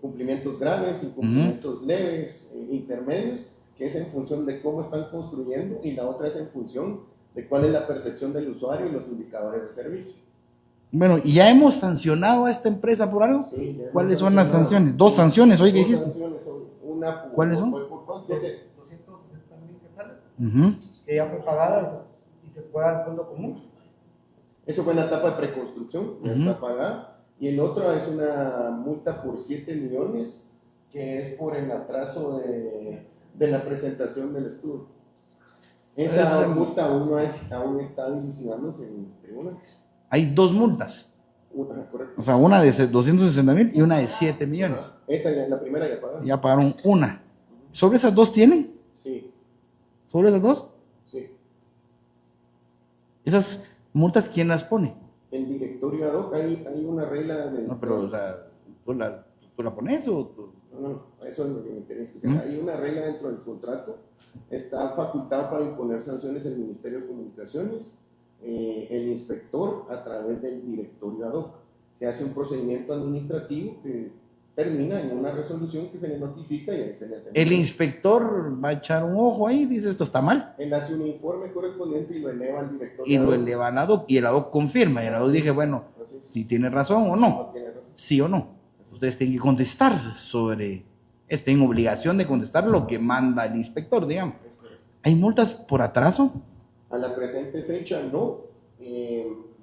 cumplimientos graves, incumplimientos leves, intermedios, que es en función de cómo están construyendo, y la otra es en función de cuál es la percepción del usuario y los indicadores de servicio. Bueno, ¿y ya hemos sancionado a esta empresa por algo? Sí, ya hemos ¿Cuáles son las sancionado. sanciones? Dos sanciones, oye, ¿qué Dos dijiste? sanciones son. Una ¿Cuáles son? fue por cuánto? 260,000 quetzales, Ujú. que ya fue pagada y se fue al fondo común. Eso fue en la etapa de preconstrucción, ya Ujú. está pagada. Y el otro es una multa por 7 millones, que es por el atraso de la presentación del estudio. Esa Esa- multa aún está dilucidándose en tribunales. Hay dos multas, Correcto. o sea, una de 260,000 y una de 7 millones. Esa ya, la primera ya pagada. Ya pagaron una. ¿Sobre esas dos tienen? Sí, ¿Sobre esas dos? sí. ¿Esas multas quién las pone? El directorio ad hoc, hay una regla de... No, pero, o sea, ¿tú la pones o tú? No, eso es lo que me interesa explicar. ¿Mm? Hay una regla dentro del contrato, está facultado para imponer sanciones el Ministerio de Comunicaciones, el inspector a través del directorio ad hoc. Se hace un procedimiento administrativo que termina en una resolución que se le notifica y ahí se le hace. El inspector va a echar un ojo ahí y dice esto está mal. Él hace un informe correspondiente y lo eleva al directorio. Y ad lo hoc. eleva al ad hoc y el ad hoc confirma. Y el ad hoc dije, bueno, Así es. si tiene razón o no, No tiene razón. sí o no. Ustedes tienen que contestar sobre, tienen obligación de contestar lo que manda el inspector, digamos. Es correcto. ¿Hay multas por atraso? A la presente fecha no,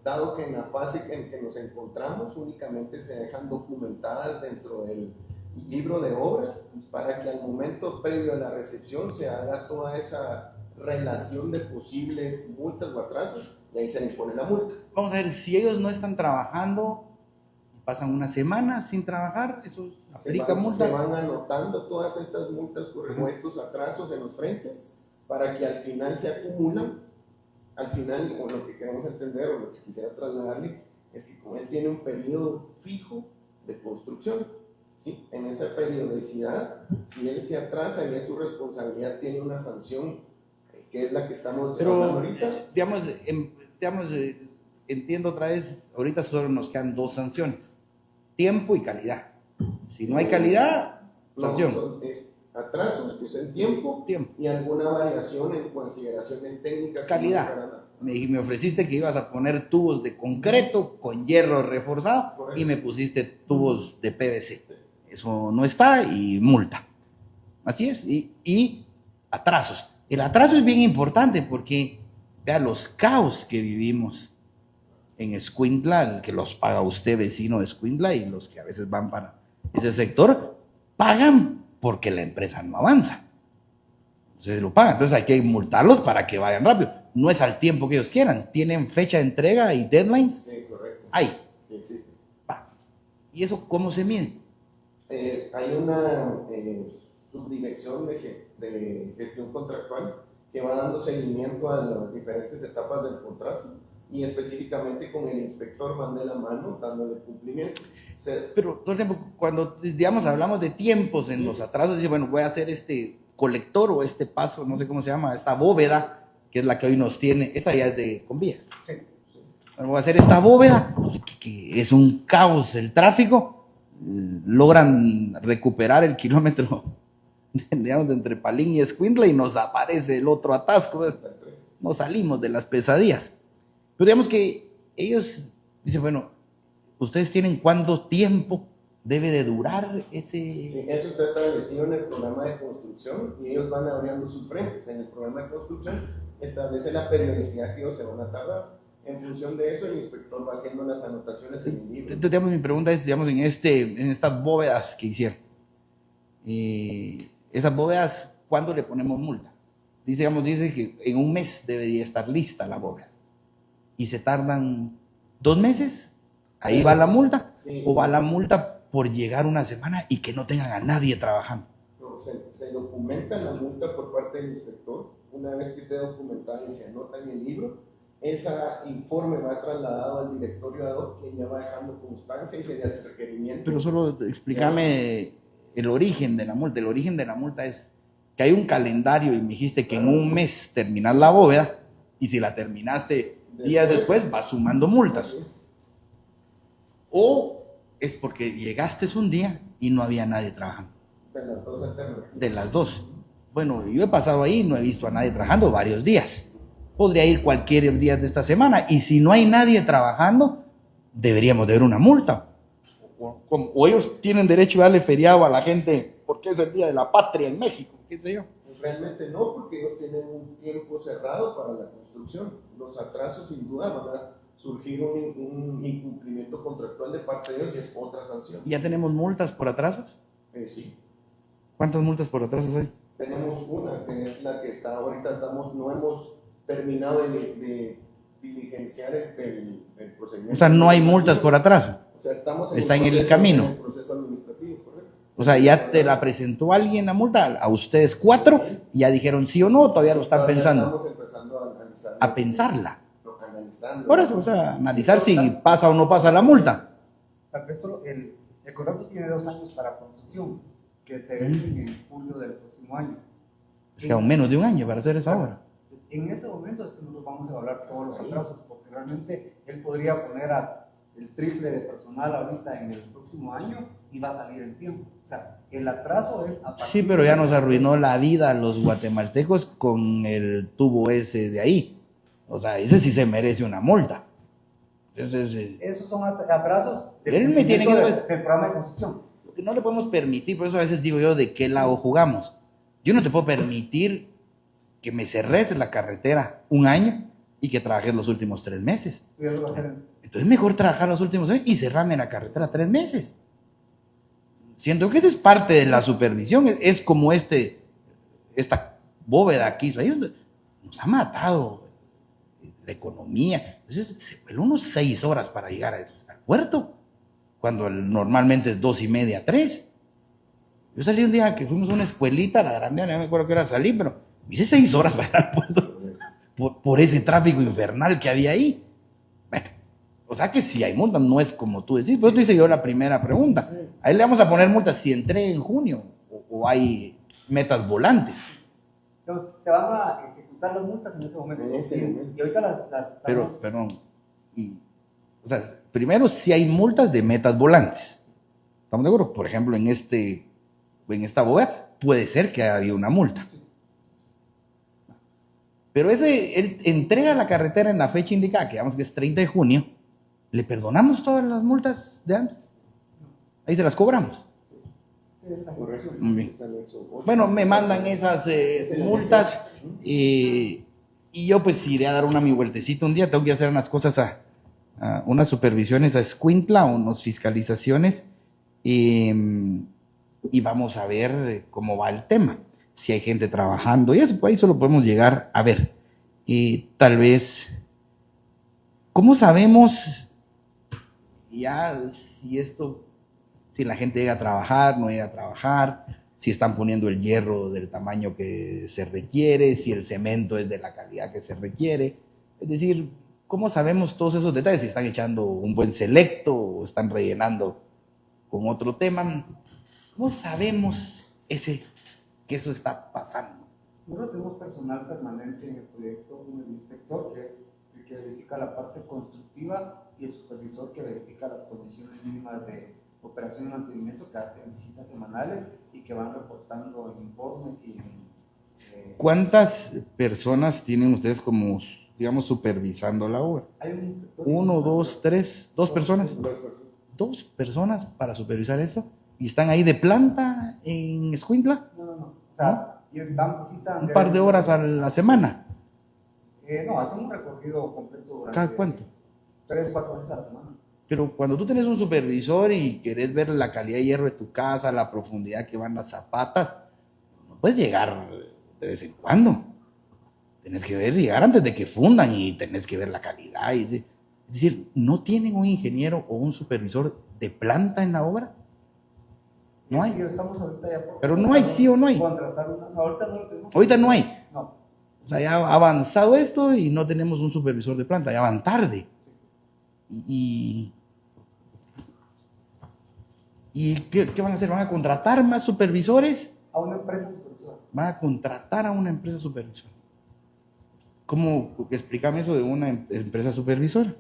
dado que en la fase en que nos encontramos únicamente se dejan documentadas dentro del libro de obras para que al momento previo a la recepción se haga toda esa relación de posibles multas o atrasos y ahí se le impone la multa. Vamos a ver, si ellos no están trabajando, pasan una semana sin trabajar, eso aplica multa. Se van anotando todas estas multas por estos atrasos en los frentes para que al final se acumulan. Al final, o lo que queremos entender o lo que quisiera trasladarle es que como él tiene un periodo fijo de construcción, ¿sí? En esa periodicidad, si él se atrasa y es su responsabilidad, tiene una sanción que es la que estamos hablando Pero, ahorita. entiendo otra vez, ahorita solo nos quedan dos sanciones, tiempo y calidad. Si no hay calidad, No, sanción. atrasos, pues en tiempo, y alguna variación en consideraciones técnicas. Calidad. Que no llegarán Me ofreciste que ibas a poner tubos de concreto con hierro reforzado. Correcto. Y me pusiste tubos de PVC. Eso no está y multa. Así es. Y atrasos. El atraso es bien importante porque, vea, los caos que vivimos en Escuintla, el que los paga usted, vecino de Escuintla, y los que a veces van para ese sector, pagan porque la empresa no avanza. Entonces lo pagan. Entonces hay que multarlos para que vayan rápido. No es al tiempo que ellos quieran. Tienen fecha de entrega y deadlines. Sí, correcto. Hay. Sí, existe. ¿Y eso cómo se mide? Hay una subdirección de gestión contractual que va dando seguimiento a las diferentes etapas del contrato y específicamente con el inspector van de la mano dándole cumplimiento. Pero todo el tiempo, cuando digamos hablamos de tiempos en los atrasos, dice, bueno, voy a hacer este colector o este paso, no sé cómo se llama, esta bóveda, que es la que hoy nos tiene, esta ya es de Convía. Sí. Bueno, voy a hacer esta bóveda, que es un caos el tráfico, logran recuperar el kilómetro, digamos, de entre Palín y Escuintla y nos aparece el otro atasco, no salimos de las pesadillas. Pero digamos que ellos dicen, bueno, ¿ustedes tienen cuánto tiempo debe de durar ese...? Sí, eso está establecido en el programa de construcción y ellos van abriendo sus frentes. En el programa de construcción establece la periodicidad que ellos se van a tardar. En función de eso, el inspector va haciendo las anotaciones en el libro. Entonces, digamos, mi pregunta es, digamos, en estas bóvedas que hicieron, esas bóvedas, ¿cuándo le ponemos multa? Dice que en un mes debería estar lista la bóveda. ¿Y se tardan 2 meses? ¿Ahí va la multa? Sí. ¿O va la multa por llegar una semana y que no tengan a nadie trabajando? No, se documenta la multa por parte del inspector. Una vez que esté documentada y se anota en el libro, ese informe va trasladado al directorio ad hoc, que ya va dejando constancia y se le hace requerimiento. Pero solo explícame el origen de la multa. El origen de la multa es que hay un calendario y me dijiste que en un mes terminas la bóveda y si la terminaste días después vas sumando multas. O es porque llegaste un día y no había nadie trabajando. De las dos alternativas. De las dos. Bueno, yo he pasado ahí y no he visto a nadie trabajando varios días. Podría ir cualquier día de esta semana y si no hay nadie trabajando, deberíamos de ver una multa. O ellos tienen derecho a darle feriado a la gente porque es el Día de la Patria en México, qué sé yo. Realmente no, porque ellos tienen un tiempo cerrado para la construcción. Los atrasos sin duda van a surgir un incumplimiento contractual de parte de ellos y es otra sanción. ¿Ya tenemos multas por atrasos? Sí. ¿Cuántas multas por atrasos hay? Tenemos una que es la que está ahorita, no hemos terminado de diligenciar el procedimiento. O sea, no hay multas por atraso. O sea, está en el camino. En el proceso administrativo, correcto. O sea, ya te la presentó alguien la multa, a ustedes 4, y ya dijeron sí o no, todavía lo están pensando. Estamos empezando a analizar. A pensarla. Analizando. Por eso, o sea, analizar si pasa o no pasa la multa. Tal vez el contrato tiene 2 años para construcción, que se vence en julio del próximo año. Es que aún menos de un año para hacer esa obra. En ese momento es que nosotros vamos a evaluar todos los atrasos, porque realmente él podría poner el triple de personal ahorita en el próximo año y va a salir el tiempo. O sea, el atraso es a partir Sí, pero ya nos arruinó la vida a los guatemaltecos con el tubo ese de ahí. O sea, ese sí se merece una multa. Entonces, esos son atrasos él me tiene que del programa de construcción. lo que no le podemos permitir, por eso a veces digo yo, ¿de qué lado jugamos? Yo no te puedo permitir que me cerres la carretera 1 año y que trabajes los últimos 3 meses. Y eso va a ser Entonces mejor trabajar los últimos años y cerrarme la carretera 3 meses. Siento que eso es parte de la supervisión, es como esta bóveda que hizo ahí, nos ha matado la economía. Entonces se vuelve unos 6 horas para llegar al puerto, cuando normalmente es 2:30, 3. Yo salí un día que fuimos a una escuelita, la grande, no me acuerdo qué hora salí, pero hice 6 horas para llegar al puerto por ese tráfico infernal que había ahí. Bueno, o sea que si hay multas, no es como tú decís. Pero te hice yo la primera pregunta. Ahí le vamos a poner multas si entré en junio o hay metas volantes. Entonces, se van a ejecutar las multas en ese momento. En ese momento. Y ahorita las Pero, perdón, o sea, primero si hay multas de metas volantes. ¿Estamos de acuerdo? Por ejemplo, en esta bóveda puede ser que haya habido una multa. Pero él entrega la carretera en la fecha indicada, que digamos que es 30 de junio, ¿le perdonamos todas las multas de antes? Ahí se las cobramos. Correcto. Muy bien. Es anexo 8. Bueno, me mandan esas multas y yo pues iré a dar mi vueltecita un día. Tengo que hacer unas cosas, unas supervisiones a Escuintla, unas fiscalizaciones y vamos a ver cómo va el tema. Si hay gente trabajando y eso, por ahí solo podemos llegar a ver. Y tal vez, ¿cómo sabemos ya si la gente llega a trabajar, no llega a trabajar, si están poniendo el hierro del tamaño que se requiere, si el cemento es de la calidad que se requiere? Es decir, ¿cómo sabemos todos esos detalles? Si están echando un buen selecto o están rellenando con otro tema. ¿Cómo sabemos que eso está pasando? Nosotros tenemos personal permanente en el proyecto, el inspector, que es el que verifica la parte constructiva, y el supervisor que verifica las condiciones mínimas de operación y mantenimiento, que hacen visitas semanales y que van reportando en informes y ¿Cuántas personas tienen ustedes como, digamos, supervisando la obra? hay un inspector. 1, 2, 3, 2 personas. 2 personas para supervisar esto. ¿Y están ahí de planta en Escuintla? No. O sea, van visitas. Un par de horas a la semana. No, hacen un recorrido completo durante. ¿Cada cuánto? 3, 4 veces a la semana. Pero cuando tú tienes un supervisor y querés ver la calidad de hierro de tu casa, la profundidad que van las zapatas, no puedes llegar de vez en cuando. Tenés que llegar antes de que fundan y tenés que ver la calidad. Es decir, ¿no tienen un ingeniero o un supervisor de planta en la obra? No hay. Sí, estamos ahorita ya por. Pero no hay, ¿sí o no hay? Contratar no, ahorita no lo tenemos. Ahorita no hay. No. O sea, ya ha avanzado esto y no tenemos un supervisor de planta, ya van tarde. ¿Y qué van a hacer? ¿Van a contratar más supervisores? A una empresa supervisora. Van a contratar a una empresa supervisora. ¿Cómo? Explícame eso de una empresa supervisora.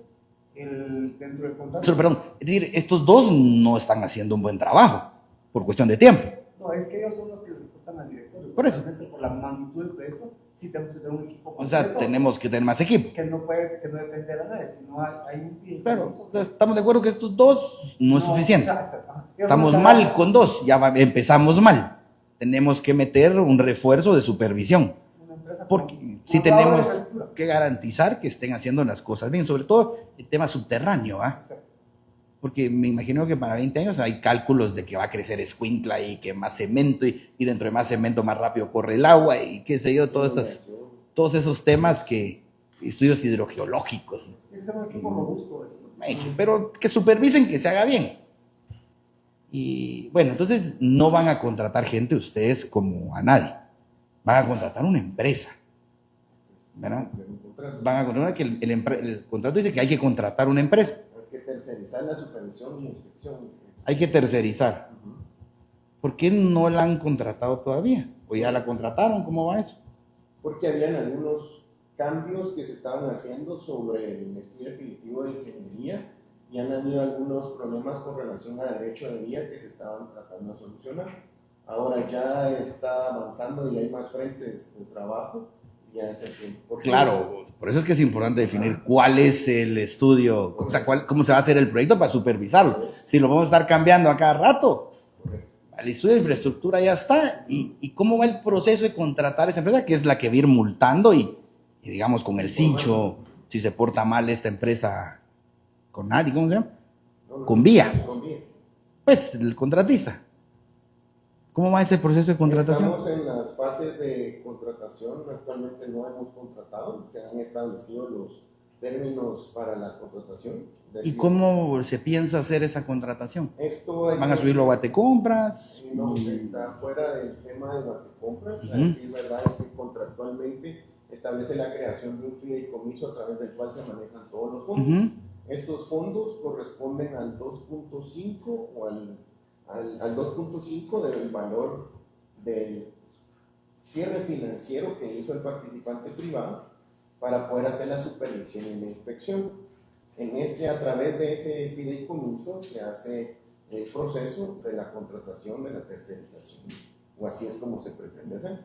Dentro del contrato. Pero, perdón, es decir, estos dos no están haciendo un buen trabajo por cuestión de tiempo. No, es que ellos son los que reportan al directorio. Por eso. Por la magnitud del proyecto, sí tenemos que tener un equipo O completo. sea, tenemos que tener más equipo. Que no depende de nadie, sino hay un fideicomiso. Claro, o sea, estamos de acuerdo que estos dos no es suficiente. Exacto. Estamos mal con dos, ya empezamos mal. Tenemos que meter un refuerzo de supervisión. Una empresa Porque con sí una obra de tenemos infraestructura. que garantizar que estén haciendo las cosas bien, sobre todo el tema subterráneo, ¿ah? Exacto. Porque me imagino que para 20 años hay cálculos de que va a crecer Escuintla y que más cemento y dentro de más cemento más rápido corre el agua y qué sé yo, todos esos temas estudios hidrogeológicos. Tiene que ser un equipo robusto. Pero que supervisen que se haga bien. Y bueno, entonces no van a contratar gente ustedes como a nadie. Van a contratar una empresa. ¿Verdad? Van a contratar que el contrato dice que hay que contratar una empresa. Hay que tercerizar la supervisión y inspección. Hay que tercerizar. ¿Por qué no la han contratado todavía? ¿O ya la contrataron? ¿Cómo va eso? Porque habían algunos cambios que se estaban haciendo sobre el estudio definitivo de ingeniería y han habido algunos problemas con relación a derecho de vía que se estaban tratando de solucionar. Ahora ya está avanzando y hay más frentes de trabajo. Ya es el tiempo. Claro, por eso es que es importante definir cuál es el estudio, o sea, cómo se va a hacer el proyecto para supervisarlo. Si lo vamos a estar cambiando a cada rato. El estudio de infraestructura ya está. ¿Y cómo va el proceso de contratar a esa empresa? Que es la que va a ir multando y digamos, con el cincho, si se porta mal esta empresa con nadie, ¿cómo se llama? Con vía. Pues el contratista. ¿Cómo va ese proceso de contratación? Estamos en las fases de contratación. Actualmente no hemos contratado. Se han establecido los términos para la contratación. ¿Y cómo se piensa hacer esa contratación? Esto ¿Van a subirlo a Batecompras? No, está fuera del tema de Batecompras. La verdad es que contractualmente establece la creación de un fideicomiso a través del cual se manejan todos los fondos. Estos fondos corresponden al 2.5 o al 2.5 del valor del cierre financiero que hizo el participante privado para poder hacer la supervisión y la inspección. A través de ese fideicomiso se hace el proceso de la contratación de la tercerización o así es como se pretende hacer.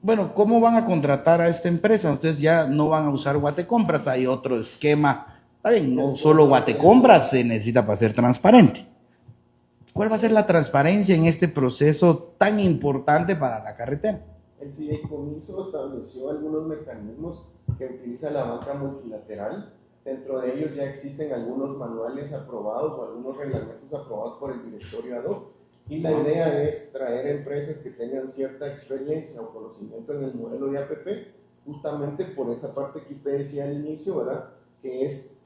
Bueno, ¿cómo van a contratar a esta empresa? Ustedes ya no van a usar Guatecompras, hay otro esquema. Está bien, no solo Guatecompras se necesita para ser transparente. ¿Cuál va a ser la transparencia en este proceso tan importante para la carretera? El fideicomiso estableció algunos mecanismos que utiliza la banca multilateral. Dentro de ellos ya existen algunos manuales aprobados o algunos reglamentos aprobados por el directorio ad hoc. Y la idea es traer empresas que tengan cierta experiencia o conocimiento en el modelo de APP, justamente por esa parte que usted decía al inicio, ¿verdad? Que es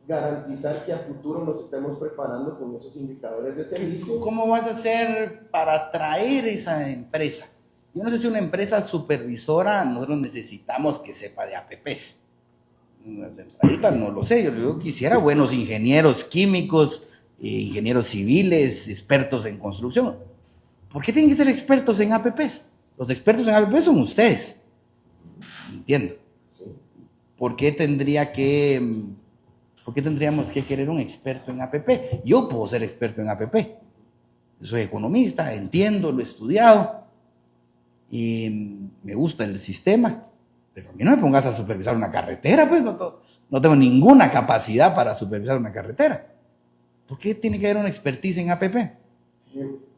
garantizar que a futuro nos estemos preparando con esos indicadores de servicio. ¿Cómo vas a hacer para atraer esa empresa? Yo no sé si una empresa supervisora, nosotros necesitamos que sepa de APPs. De entradita no lo sé, yo quisiera buenos ingenieros químicos, ingenieros civiles, expertos en construcción. ¿Por qué tienen que ser expertos en APPs? Los expertos en APPs son ustedes. Entiendo. Sí. ¿Por qué tendríamos que querer un experto en APP? Yo puedo ser experto en APP. Soy economista, entiendo, lo he estudiado y me gusta el sistema. Pero a mí no me pongas a supervisar una carretera, pues no tengo ninguna capacidad para supervisar una carretera. ¿Por qué tiene que haber una expertise en APP?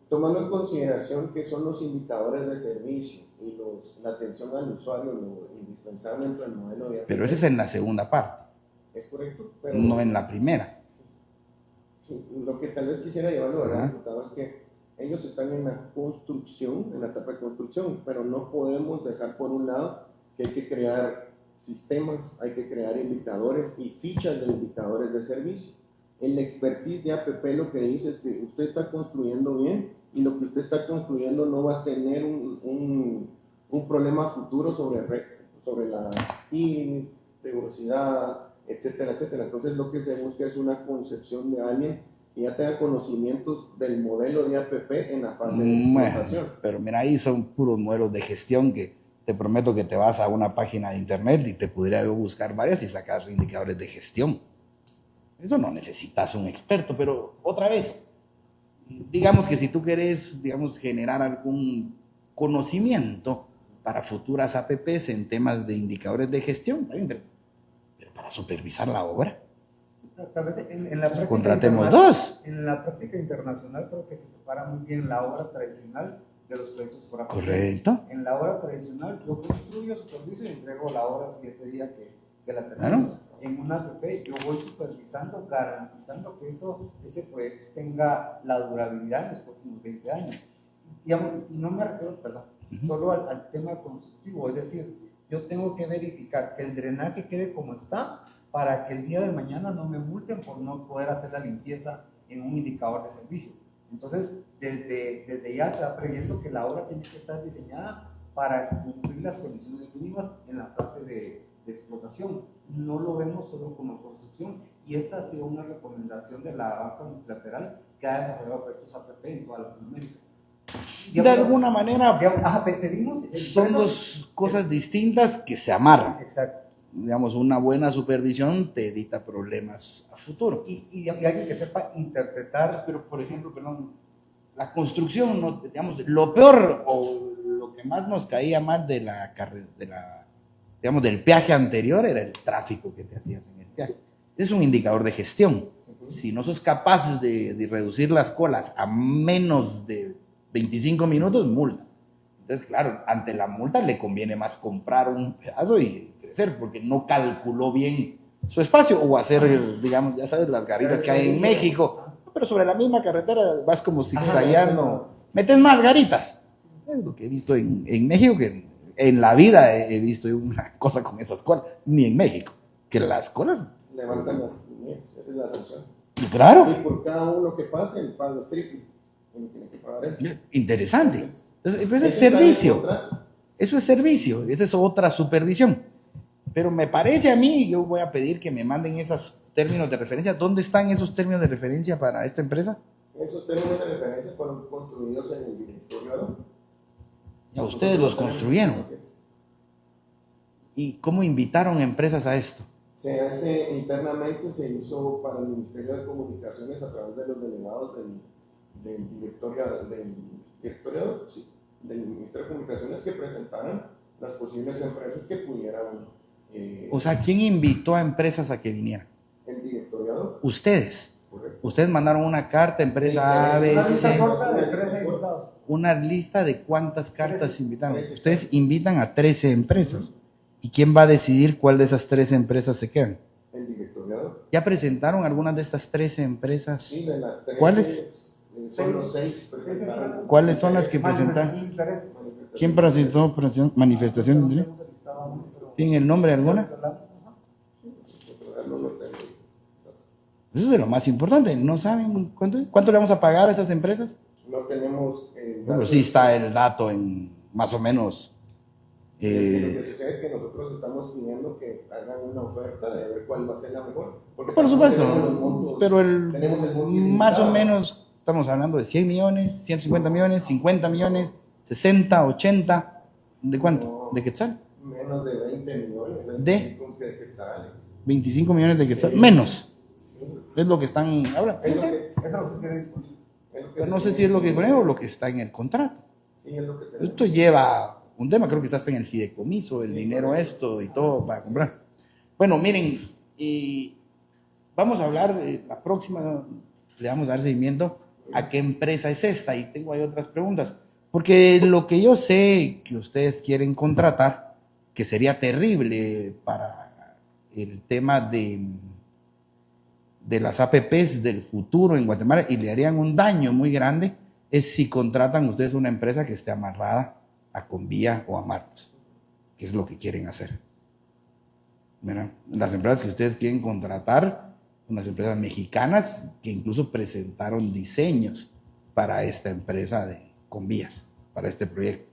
Tomando en consideración que son los indicadores de servicio y la atención al usuario, lo indispensable dentro del modelo de APP. Pero eso es en la segunda parte, ¿Es correcto? Pero, no en la primera. sí. Sí, lo que tal vez quisiera llevarlo, ¿verdad, Ajá. diputado? Es que ellos están en la construcción, en la etapa de construcción, pero no podemos dejar por un lado que hay que crear sistemas, hay que crear indicadores y fichas de indicadores de servicio. El expertise de APP lo que dice es que usted está construyendo bien y lo que usted está construyendo no va a tener un problema futuro sobre la rigurosidad, etcétera, etcétera. Entonces lo que se busca es una concepción de alguien que ya tenga conocimientos del modelo de APP en la fase de explotación. Pero mira, ahí son puros modelos de gestión que te prometo que te vas a una página de internet y te podría yo buscar varias y sacar indicadores de gestión. Eso no necesitas un experto, pero otra vez, digamos que si tú querés, generar algún conocimiento para futuras APPs en temas de indicadores de gestión, está bien, pero para supervisar la obra, Tal vez en la práctica contratemos internacional- dos. En la práctica internacional creo que se separa muy bien la obra tradicional de los proyectos por APP. Correcto. En la obra tradicional yo construyo, superviso y entrego la obra al siguiente día que la termino. Claro. En una APP yo voy supervisando, garantizando que ese proyecto tenga la durabilidad en los próximos 20 años. Y no me refiero, perdón, solo al tema constructivo, es decir, yo tengo que verificar que el drenaje quede como está para que el día de mañana no me multen por no poder hacer la limpieza en un indicador de servicio. Entonces, desde ya se va previendo que la obra tiene que estar diseñada para cumplir las condiciones mínimas en la fase de explotación. No lo vemos solo como construcción, y esta ha sido una recomendación de la banca multilateral que ha desarrollado proyectos APP en toda Latinoamérica. De alguna manera, Pedimos son dos cosas distintas que se amarran. Exacto. Una buena supervisión te evita problemas a futuro. Y alguien que sepa interpretar. Pero, por ejemplo, la construcción, ¿no? Lo peor o lo que más nos caía mal del peaje anterior era el tráfico que te hacías en el peaje. Es un indicador de gestión. Si no sos capaz de reducir las colas a menos de 25 minutos, multa. Entonces, claro, ante la multa le conviene más comprar un pedazo y crecer, porque no calculó bien su espacio, o hacer, ya sabes, las garitas que hay en México, pero sobre la misma carretera vas como zigzagueando, metes más garitas. Es lo que he visto en México, que en la vida he visto una cosa con esas colas, ni en México, que las colas... Levantan esa es la sanción. Claro. Y por cada uno que pase, el pago es triple. Uno tiene que pagar él. Interesante. Entonces, eso es está en el servicio. contrato. Eso es servicio, esa es otra supervisión. Pero me parece a mí, yo voy a pedir que me manden esos términos de referencia. ¿Dónde están esos términos de referencia para esta empresa? Esos términos de referencia fueron construidos en el directorio ad hoc. Ya ustedes los construyeron. ¿Y cómo invitaron empresas a esto? Se hace internamente, se hizo para el Ministerio de Comunicaciones a través de los delegados del directorio directoriado, sí, del Ministerio de Comunicaciones que presentaran las posibles empresas que pudieran. O sea, ¿quién invitó a empresas a que vinieran? El directoriado. Ustedes. Correcto. Ustedes mandaron una carta, empresa A, B, Una lista C. corta de 13 invitados. Una lista de cuántas cartas 13. invitaron. 13. Ustedes invitan a 13 empresas. ¿Y quién va a decidir cuál de esas 13 empresas se quedan? El directoriado. ¿Ya presentaron algunas de estas 13 empresas? Sí, de las 13. ¿Cuáles? Son los 6 presentaron. ¿Cuáles son las que presentaron? ¿Quién presentó manifestación de interés? ¿Tienen el nombre de alguna? No lo tengo. Eso es de lo más importante. ¿No saben cuánto le vamos a pagar a esas empresas? No tenemos. Pero sí está el dato en más o menos. Lo que sucede es que nosotros estamos pidiendo que hagan una oferta de ver cuál va a ser la mejor. Porque Por tenemos supuesto, los montos, pero tenemos el monto más o ilimitado. menos estamos hablando de 100 millones, 150 millones, 50 millones, 60, 80. ¿De cuánto? No. ¿De quetzal? Menos de 20 millones. ¿De? De quetzales. 25 millones de quetzal. Sí. Menos. Sí. Es lo que están hablando. Es No lo sé. que, Eso lo tiene disponible. es lo que Pero se no sé tiene si es lo que disponible. pone o lo que está en el contrato. Sí, es lo que tenemos. Esto lleva un tema, creo que está hasta en el fideicomiso, el Sí, dinero correcto. esto y todo para comprar. Bueno, miren, y vamos a hablar, la próxima le vamos a dar seguimiento a qué empresa es esta y tengo ahí otras preguntas. Porque lo que yo sé que ustedes quieren contratar, que sería terrible para el tema de las APPs del futuro en Guatemala y le harían un daño muy grande, es si contratan ustedes una empresa que esté amarrada a Convía o a Marcos, que es lo que quieren hacer. ¿Verdad? Las empresas que ustedes quieren contratar, unas empresas mexicanas que incluso presentaron diseños para esta empresa de Convías, para este proyecto.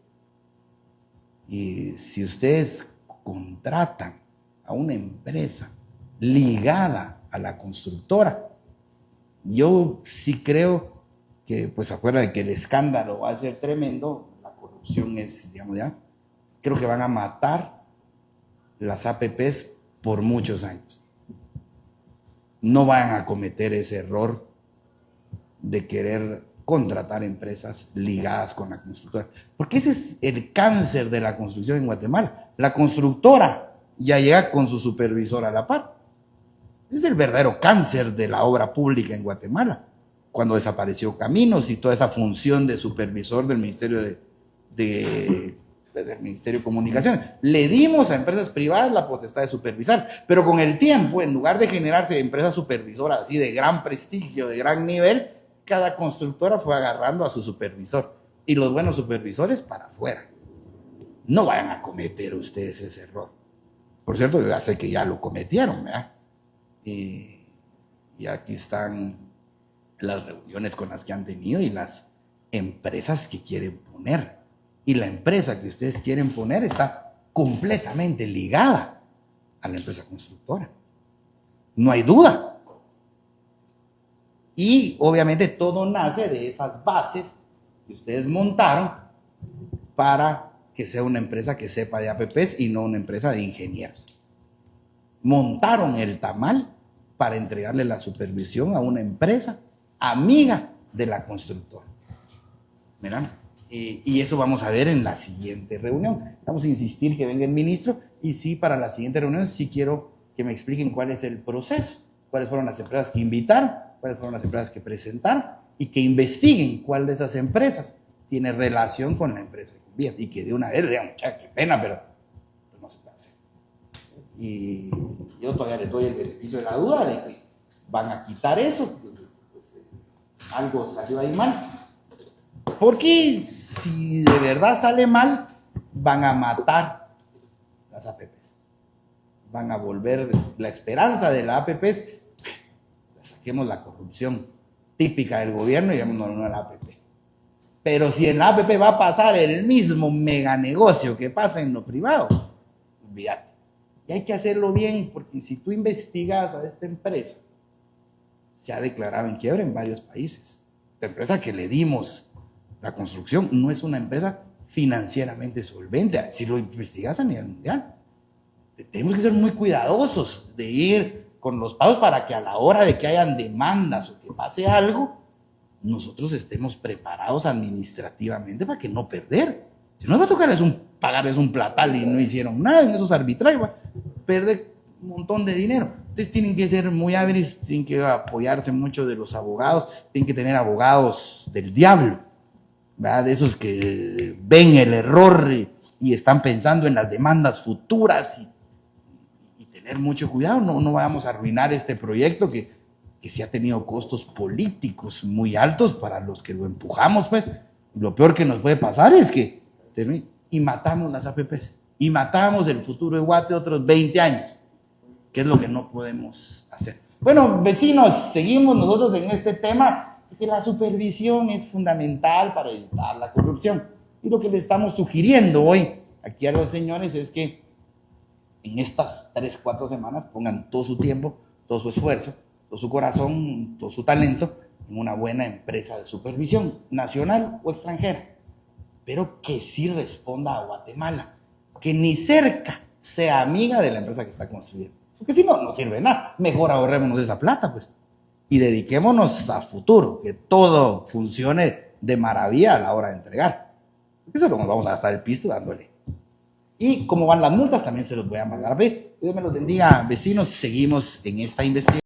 Y si ustedes contratan a una empresa ligada a la constructora, yo sí creo que, pues, acuerdan de que el escándalo va a ser tremendo, la corrupción es, digamos, ya, creo que van a matar las APPs por muchos años. No van a cometer ese error de querer contratar empresas ligadas con la constructora. Porque ese es el cáncer de la construcción en Guatemala. La constructora ya llega con su supervisor a la par. Es el verdadero cáncer de la obra pública en Guatemala. Cuando desapareció Caminos y toda esa función de supervisor del Ministerio del Ministerio de Comunicaciones. Le dimos a empresas privadas la potestad de supervisar, pero con el tiempo, en lugar de generarse empresas supervisoras así de gran prestigio, de gran nivel, cada constructora fue agarrando a su supervisor y los buenos supervisores para afuera. No vayan a cometer ustedes ese error. Por cierto, yo ya sé que ya lo cometieron, ¿verdad? Y aquí están las reuniones con las que han tenido y las empresas que quieren poner. Y la empresa que ustedes quieren poner está completamente ligada a la empresa constructora. No hay duda. Y obviamente todo nace de esas bases que ustedes montaron para que sea una empresa que sepa de APPs y no una empresa de ingenieros. Montaron el tamal para entregarle la supervisión a una empresa amiga de la constructora. ¿Verdad? Y eso vamos a ver en la siguiente reunión. Vamos a insistir que venga el ministro y sí, para la siguiente reunión sí quiero que me expliquen cuál es el proceso, cuáles fueron las empresas que invitaron, cuáles fueron las empresas que presentaron y que investiguen cuál de esas empresas tiene relación con la empresa de Convías y que de una vez digan, muchacha, qué pena, pero pues no se puede hacer. Y yo todavía le doy el beneficio de la duda de que van a quitar eso, pues, algo salió ahí mal. Porque si de verdad sale mal, van a matar las APPs. Van a volver la esperanza de las APPs. Saquemos la corrupción típica del gobierno y llamémoslo a la APP. Pero si en la APP va a pasar el mismo mega negocio que pasa en lo privado, olvídate. Y hay que hacerlo bien, porque si tú investigas a esta empresa, se ha declarado en quiebra en varios países. Esta empresa que le dimos la construcción no es una empresa financieramente solvente. Si lo investigas a nivel mundial, tenemos que ser muy cuidadosos de ir con los pagos para que a la hora de que hayan demandas o que pase algo, nosotros estemos preparados administrativamente para que no perder. Si no nos va a tocar pagarles un platal y no hicieron nada en esos arbitrajes, va a perder un montón de dinero. Entonces tienen que ser muy hábiles, tienen que apoyarse mucho de los abogados, tienen que tener abogados del diablo, ¿verdad? De esos que ven el error y están pensando en las demandas futuras y tener mucho cuidado, no vayamos a arruinar este proyecto que sí ha tenido costos políticos muy altos para los que lo empujamos, pues. Lo peor que nos puede pasar es que y matamos las APPs y matamos el futuro de Guate otros 20 años, que es lo que no podemos hacer. Bueno, vecinos, seguimos nosotros en este tema, que la supervisión es fundamental para evitar la corrupción. Y lo que le estamos sugiriendo hoy aquí a los señores es que en estas 3-4 semanas pongan todo su tiempo, todo su esfuerzo, todo su corazón, todo su talento en una buena empresa de supervisión, nacional o extranjera, pero que sí responda a Guatemala, que ni cerca sea amiga de la empresa que está construyendo, porque si no, no sirve de nada. Mejor ahorrémonos esa plata, pues, y dediquémonos a futuro, que todo funcione de maravilla a la hora de entregar. Eso es lo que nos vamos a gastar el pisto dándole. Y como van las multas, también se los voy a mandar a ver. Dios me los bendiga, vecinos, seguimos en esta investigación.